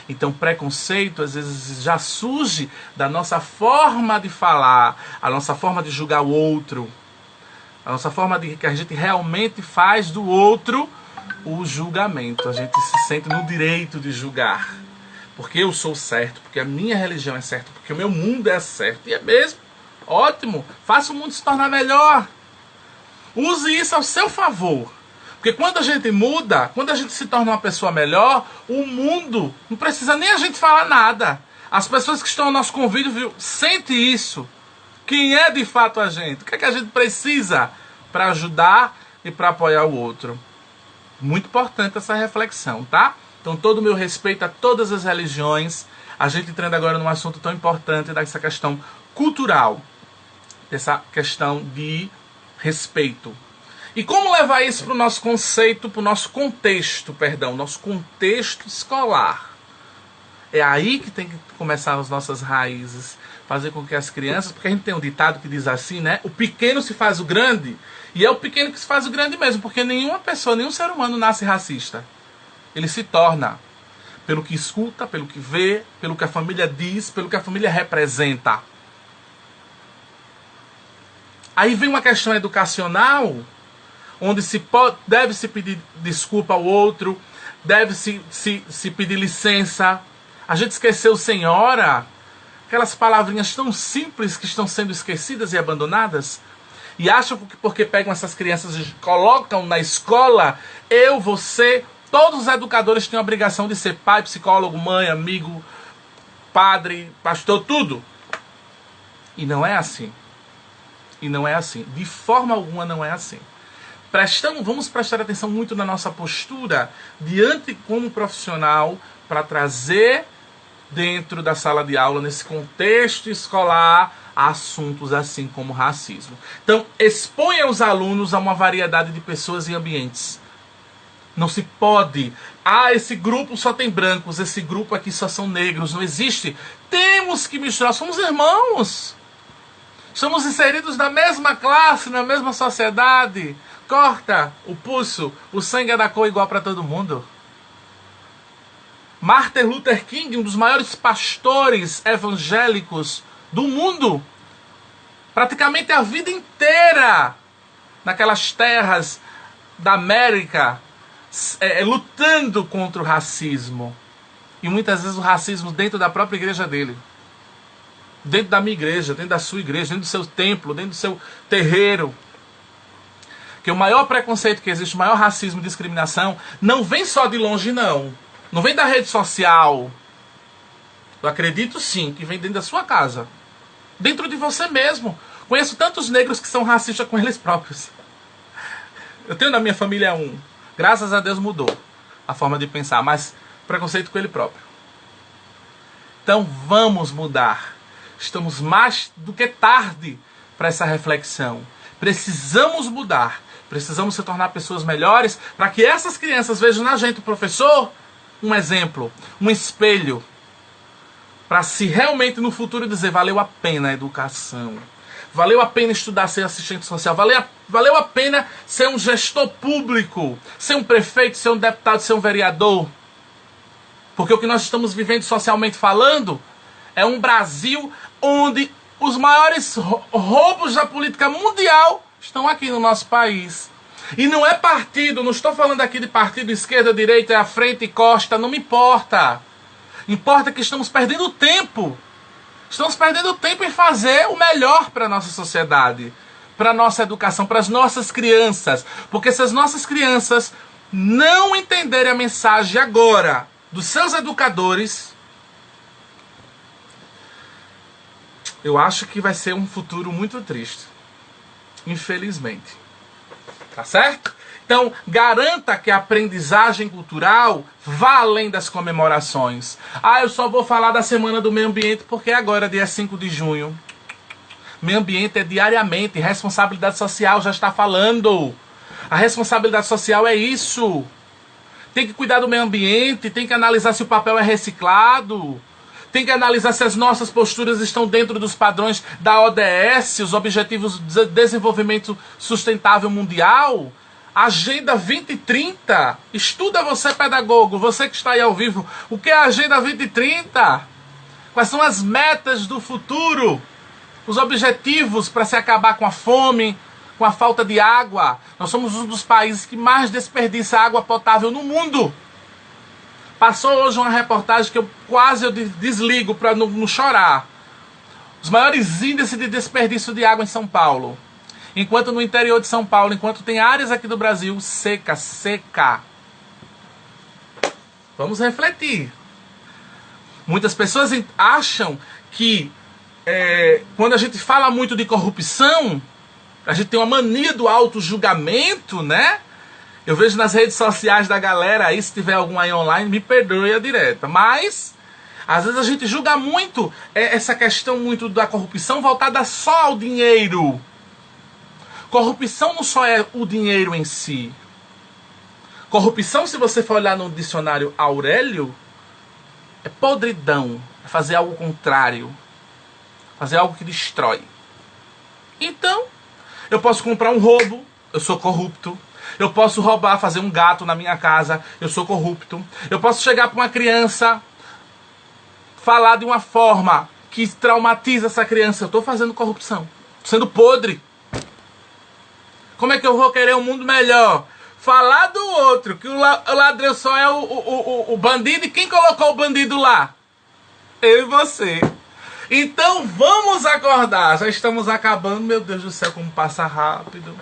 Então preconceito às vezes já surge da nossa forma de falar, a nossa forma de julgar o outro, a nossa forma de que a gente realmente faz do outro o julgamento. A gente se sente no direito de julgar. Porque eu sou certo, porque a minha religião é certa, porque o meu mundo é certo. E é mesmo. Ótimo. Faça o mundo se tornar melhor. Use isso ao seu favor. Porque quando a gente muda, quando a gente se torna uma pessoa melhor, o mundo não precisa nem a gente falar nada. As pessoas que estão no nosso convívio, viu, sente isso. Quem é de fato a gente? O que é que a gente precisa para ajudar e para apoiar o outro? Muito importante essa reflexão, tá? Então todo o meu respeito a todas as religiões. A gente entrando agora num assunto tão importante dessa questão cultural, dessa questão de respeito. E como levar isso para o nosso conceito, para o nosso contexto, nosso contexto escolar? É aí que tem que começar as nossas raízes. fazer com que as crianças, porque a gente tem um ditado que diz assim, né? O pequeno se faz o grande, e é o pequeno que se faz o grande mesmo, porque nenhuma pessoa, nenhum ser humano nasce racista. Ele se torna pelo que escuta, pelo que vê, pelo que a família diz, pelo que a família representa. Aí vem uma questão educacional, onde deve se pedir desculpa ao outro, deve se pedir licença. A gente esqueceu senhora, aquelas palavrinhas tão simples que estão sendo esquecidas e abandonadas, e acham que porque pegam essas crianças e colocam na escola, eu, você, todos os educadores têm a obrigação de ser pai, psicólogo, mãe, amigo, padre, pastor, tudo. E não é assim. E não é assim. De forma alguma não é assim. Vamos prestar atenção muito na nossa postura diante como profissional para trazer dentro da sala de aula, nesse contexto escolar, assuntos assim como racismo. Então, exponha os alunos a uma variedade de pessoas e ambientes. Não se pode. Esse grupo só tem brancos, esse grupo aqui só são negros. Não existe. Temos que misturar. Somos irmãos. Somos inseridos na mesma classe, na mesma sociedade. Corta o pulso. O sangue é da cor igual para todo mundo. Martin Luther King, um dos maiores pastores evangélicos do mundo, praticamente a vida inteira naquelas terras da América, lutando contra o racismo. E muitas vezes o racismo dentro da própria igreja dele. Dentro da minha igreja, dentro da sua igreja, dentro do seu templo, dentro do seu terreiro. Que o maior preconceito que existe, o maior racismo e discriminação, não vem só de longe, não. Não vem da rede social. Eu acredito sim que vem dentro da sua casa. Dentro de você mesmo. Conheço tantos negros que são racistas com eles próprios. Eu tenho na minha família um. Graças a Deus mudou a forma de pensar, mas preconceito com ele próprio. Então vamos mudar. Estamos mais do que tarde para essa reflexão. Precisamos mudar. Precisamos se tornar pessoas melhores para que essas crianças vejam na gente, o professor, um exemplo, um espelho. Para se realmente no futuro dizer, valeu a pena a educação. Valeu a pena estudar, ser assistente social. Valeu a pena ser um gestor público. Ser um prefeito, ser um deputado, ser um vereador. Porque o que nós estamos vivendo socialmente falando é um Brasil onde os maiores roubos da política mundial estão aqui no nosso país. E não é partido, não estou falando aqui de partido esquerda, direita, à frente e costa, não me importa. Importa que estamos perdendo tempo. Estamos perdendo tempo em fazer o melhor para a nossa sociedade, para a nossa educação, para as nossas crianças. Porque se as nossas crianças não entenderem a mensagem agora dos seus educadores, eu acho que vai ser um futuro muito triste. Infelizmente. Tá certo? Então, garanta que a aprendizagem cultural vá além das comemorações. Eu só vou falar da Semana do Meio Ambiente porque agora é dia 5 de junho. Meio ambiente é diariamente, responsabilidade social já está falando. A responsabilidade social é isso. Tem que cuidar do meio ambiente, tem que analisar se o papel é reciclado. Tem que analisar se as nossas posturas estão dentro dos padrões da ODS, os Objetivos de Desenvolvimento Sustentável Mundial. Agenda 2030. Estuda você, pedagogo, você que está aí ao vivo. O que é a Agenda 2030? Quais são as metas do futuro? Os objetivos para se acabar com a fome, com a falta de água. Nós somos um dos países que mais desperdiça água potável no mundo. Passou hoje uma reportagem que eu quase desligo para não chorar. Os maiores índices de desperdício de água em São Paulo. Enquanto no interior de São Paulo, enquanto tem áreas aqui do Brasil seca. Vamos refletir. Muitas pessoas acham que quando a gente fala muito de corrupção, a gente tem uma mania do auto-julgamento, né? Eu vejo nas redes sociais da galera aí, se tiver algum aí online, me perdoe a direta. Mas, às vezes a gente julga muito essa questão muito da corrupção voltada só ao dinheiro. Corrupção não só é o dinheiro em si. Corrupção, se você for olhar no dicionário Aurélio, é podridão, é fazer algo contrário. fazer algo que destrói. Então, eu posso comprar um roubo, eu sou corrupto. Eu posso roubar, fazer um gato na minha casa, eu sou corrupto. Eu posso chegar para uma criança, falar de uma forma que traumatiza essa criança, eu estou fazendo corrupção, sendo podre. Como é que eu vou querer um mundo melhor? Falar do outro, que o ladrão só é o bandido, e quem colocou o bandido lá? Eu e você. Então vamos acordar, já estamos acabando, meu Deus do céu, como passa rápido.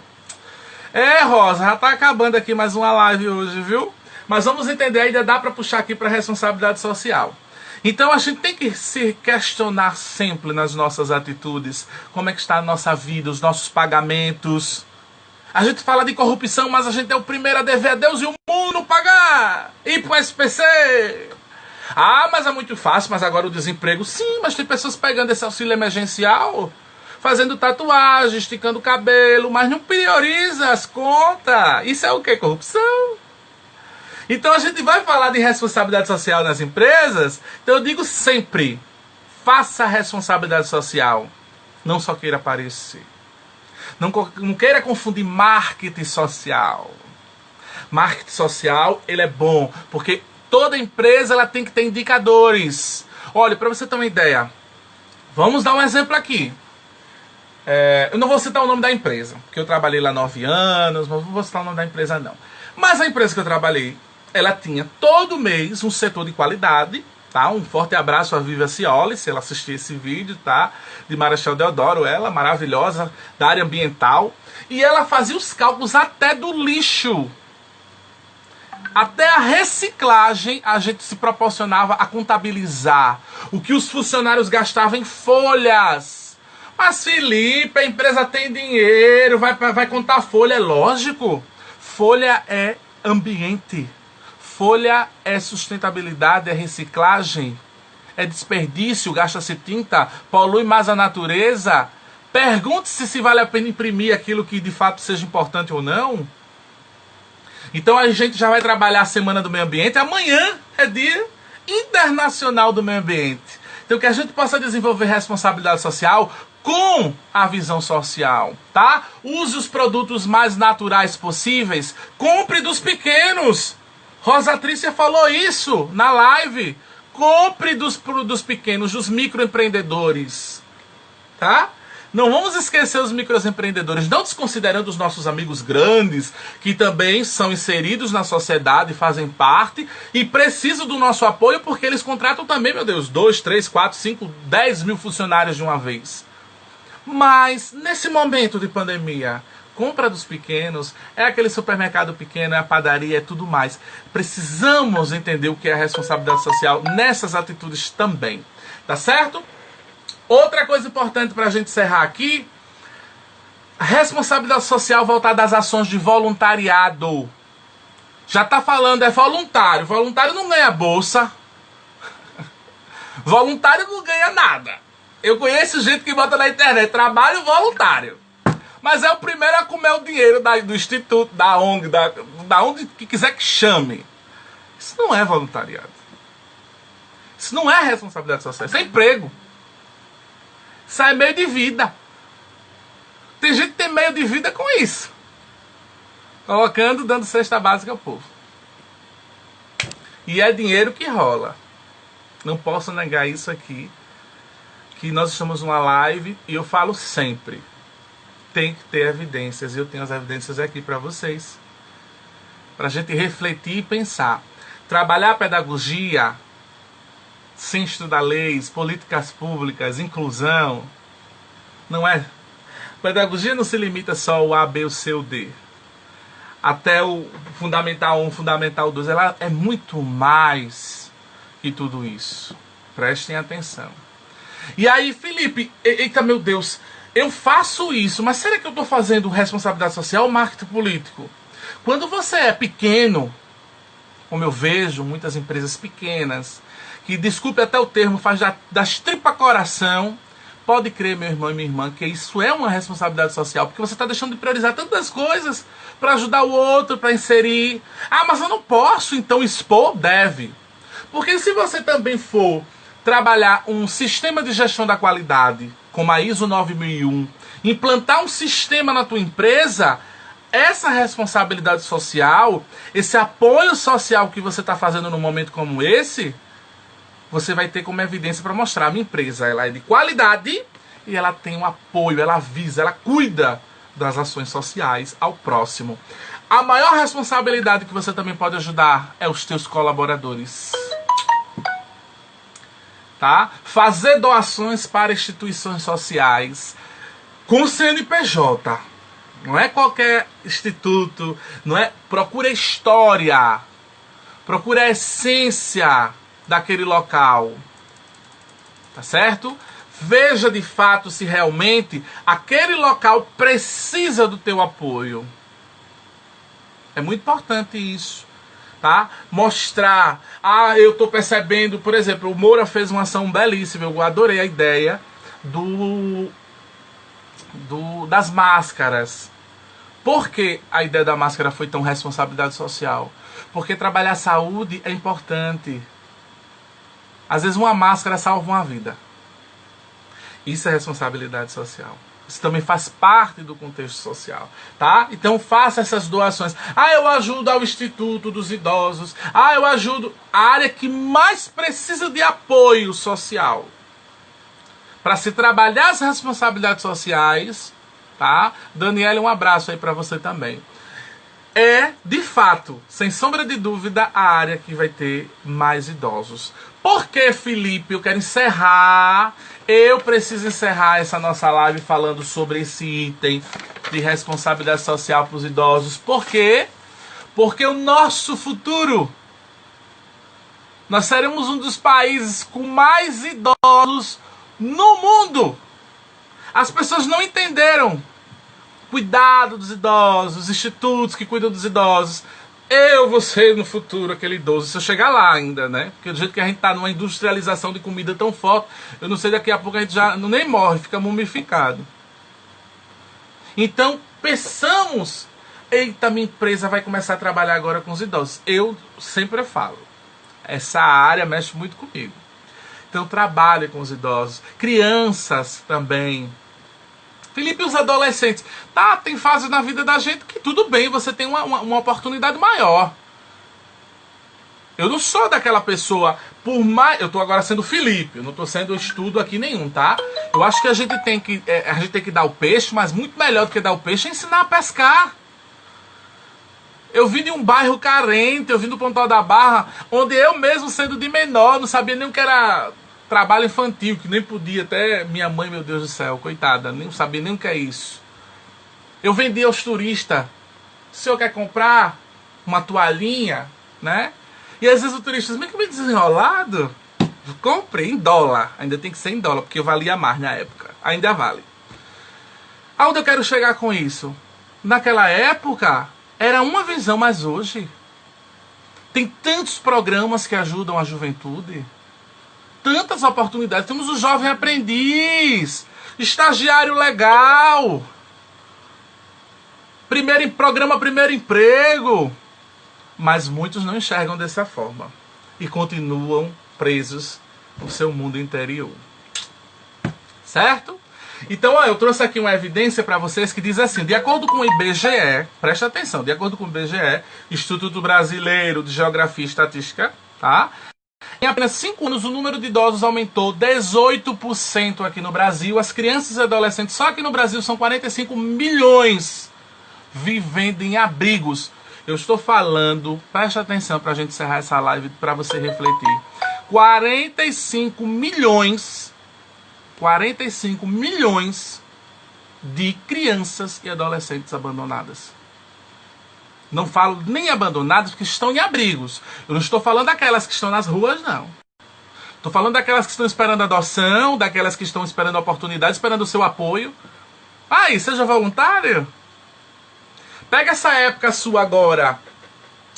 Rosa, já tá acabando aqui mais uma live hoje, viu? Mas vamos entender, ainda dá para puxar aqui para responsabilidade social. Então a gente tem que se questionar sempre nas nossas atitudes, como é que está a nossa vida, os nossos pagamentos. A gente fala de corrupção, mas a gente é o primeiro a dever a Deus e o mundo pagar. Ir pro SPC. Ah, mas é muito fácil, mas agora o desemprego. Sim, mas tem pessoas pegando esse auxílio emergencial, fazendo tatuagem, esticando o cabelo, mas não prioriza as contas. Isso é o quê? Corrupção. Então a gente vai falar de responsabilidade social nas empresas. Então eu digo sempre, faça responsabilidade social. Não só queira aparecer. Não queira confundir marketing social. Marketing social, ele é bom, porque toda empresa ela tem que ter indicadores. Olha, para você ter uma ideia, vamos dar um exemplo aqui. Eu não vou citar o nome da empresa, porque eu trabalhei lá 9 anos, mas não vou citar o nome da empresa não. Mas a empresa que eu trabalhei, ela tinha todo mês um setor de qualidade, tá? Um forte abraço a Vivian Cioli, se ela assistir esse vídeo, tá? De Marechal Deodoro, ela maravilhosa, da área ambiental. E ela fazia os cálculos até do lixo. Até a reciclagem a gente se proporcionava a contabilizar o que os funcionários gastavam em folhas. Mas Felipe, a empresa tem dinheiro, vai contar folha, é lógico. Folha é ambiente. Folha é sustentabilidade, é reciclagem, é desperdício, gasta-se tinta, polui mais a natureza. Pergunte-se se vale a pena imprimir aquilo que de fato seja importante ou não. Então a gente já vai trabalhar a Semana do Meio Ambiente. Amanhã é Dia Internacional do Meio Ambiente. Então que a gente possa desenvolver responsabilidade social com a visão social, tá? Use os produtos mais naturais possíveis. Compre dos pequenos. Rosa Trícia falou isso na live. Compre dos pequenos, dos microempreendedores, tá? Não vamos esquecer os microempreendedores, não desconsiderando os nossos amigos grandes, que também são inseridos na sociedade, fazem parte e precisam do nosso apoio, porque eles contratam também, meu Deus, 2, 3, 4, 5, 10 mil funcionários de uma vez. Mas, nesse momento de pandemia, compra dos pequenos, é aquele supermercado pequeno, é a padaria, é tudo mais. Precisamos entender o que é a responsabilidade social nessas atitudes também, tá certo? Outra coisa importante para a gente encerrar aqui, a responsabilidade social voltada às ações de voluntariado. Já está falando, é voluntário. Voluntário não ganha bolsa. Voluntário não ganha nada. Eu conheço gente que bota na internet, trabalho voluntário. Mas é o primeiro a comer o dinheiro do instituto, da ONG, da onde que quiser que chame. Isso não é voluntariado. Isso não é responsabilidade social, isso é emprego. Isso é meio de vida. Tem gente que tem meio de vida com isso. Colocando, dando cesta básica ao povo. E é dinheiro que rola. Não posso negar isso aqui. Que nós estamos numa live e eu falo sempre. Tem que ter evidências. E eu tenho as evidências aqui para vocês. Para a gente refletir e pensar. Trabalhar a pedagogia sem estudar leis, políticas públicas, inclusão, não é? Pedagogia não se limita só ao A, B, o C, o D. Até o Fundamental 1, Fundamental 2, ela é muito mais que tudo isso. Prestem atenção. E aí, Felipe, eita meu Deus, eu faço isso, mas será que eu estou fazendo responsabilidade social ou marketing político? Quando você é pequeno, como eu vejo muitas empresas pequenas, que, desculpe até o termo, faz das tripas coração, pode crer, meu irmão e minha irmã, que isso é uma responsabilidade social, porque você está deixando de priorizar tantas coisas para ajudar o outro, para inserir. Ah, mas eu não posso, então expor? Deve. Porque se você também for trabalhar um sistema de gestão da qualidade como a ISO 9001, implantar um sistema na tua empresa, essa responsabilidade social, esse apoio social que você está fazendo num momento como esse, você vai ter como evidência para mostrar. A minha empresa, ela é de qualidade e ela tem um apoio, ela visa, ela cuida das ações sociais ao próximo. A maior responsabilidade que você também pode ajudar é os teus colaboradores. Tá? Fazer doações para instituições sociais com CNPJ. Não é qualquer instituto, não é. Procura a história, procura a essência daquele local. Tá certo? Veja de fato se realmente aquele local precisa do teu apoio. É muito importante isso. Tá? Mostrar, eu estou percebendo, por exemplo, o Moura fez uma ação belíssima, eu adorei a ideia das máscaras. Por que a ideia da máscara foi tão responsabilidade social? Porque trabalhar a saúde é importante. Às vezes uma máscara salva uma vida. Isso é responsabilidade social. Isso também faz parte do contexto social, tá? Então faça essas doações. Eu ajudo ao Instituto dos Idosos. Eu ajudo a área que mais precisa de apoio social. Para se trabalhar as responsabilidades sociais, tá? Daniela, um abraço aí para você também. É, de fato, sem sombra de dúvida, a área que vai ter mais idosos. Por que, Felipe? Eu quero encerrar. Eu preciso encerrar essa nossa live falando sobre esse item de responsabilidade social para os idosos. Por quê? Porque o nosso futuro, nós seremos um dos países com mais idosos no mundo. As pessoas não entenderam. Cuidado dos idosos, os institutos que cuidam dos idosos. Eu vou ser no futuro aquele idoso, se eu chegar lá ainda, né? Porque do jeito que a gente tá numa industrialização de comida tão forte, eu não sei, daqui a pouco a gente já nem morre, fica mumificado. Então, pensamos, eita, minha empresa vai começar a trabalhar agora com os idosos. Eu sempre falo, essa área mexe muito comigo. Então, trabalhe com os idosos. Crianças também. Felipe, os adolescentes. Tá, tem fases na vida da gente que tudo bem, você tem uma oportunidade maior. Eu não sou daquela pessoa, por mais... Eu tô agora sendo Felipe, eu não tô sendo estudo aqui nenhum, tá? Eu acho que a gente tem que dar o peixe, mas muito melhor do que dar o peixe é ensinar a pescar. Eu vim de um bairro carente, eu vim do Pontal da Barra, onde eu mesmo, sendo de menor, não sabia nem o que era trabalho infantil, que nem podia, até minha mãe, meu Deus do céu, coitada, nem sabia nem o que é isso. Eu vendia aos turistas, o senhor quer comprar uma toalhinha, né? E às vezes o turista diz, mas que meio desenrolado. Comprei em dólar, ainda tem que ser em dólar, porque eu valia mais na época, ainda vale. Aonde eu quero chegar com isso? Naquela época, era uma visão, mas hoje tem tantos programas que ajudam a juventude, tantas oportunidades. Temos o jovem aprendiz, estagiário legal, programa Primeiro Emprego. Mas muitos não enxergam dessa forma e continuam presos no seu mundo interior. Certo? Então, eu trouxe aqui uma evidência para vocês que diz assim, de acordo com o IBGE, presta atenção, de acordo com o IBGE, Instituto Brasileiro de Geografia e Estatística, tá? Em apenas 5 anos, o número de idosos aumentou 18% aqui no Brasil. As crianças e adolescentes, só aqui no Brasil, são 45 milhões vivendo em abrigos. Eu estou falando, presta atenção para a gente encerrar essa live, para você refletir. 45 milhões de crianças e adolescentes abandonadas. Não falo nem abandonadas, porque estão em abrigos. Eu não estou falando daquelas que estão nas ruas, não. Estou falando daquelas que estão esperando adoção, daquelas que estão esperando oportunidade, esperando o seu apoio. Aí, seja voluntário. Pega essa época sua agora,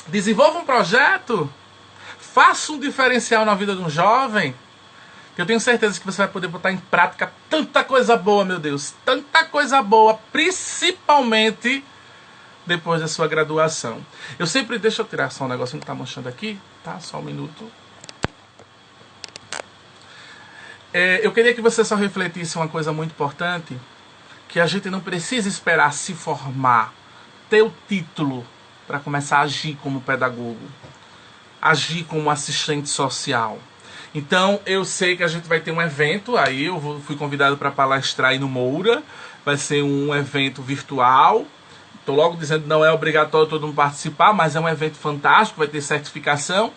desenvolva um projeto, faça um diferencial na vida de um jovem, que eu tenho certeza que você vai poder botar em prática tanta coisa boa, meu Deus, tanta coisa boa, principalmente depois da sua graduação. Eu sempre, deixa eu tirar só um negocinho que tá manchando aqui, tá? Só um minuto. Eu queria que você só refletisse uma coisa muito importante, que a gente não precisa esperar se formar, ter o título para começar a agir como pedagogo, agir como assistente social. Então, eu sei que a gente vai ter um evento, aí eu fui convidado para palestrar aí no Moura, vai ser um evento virtual. Estou logo dizendo que não é obrigatório todo mundo participar, mas é um evento fantástico, vai ter certificação.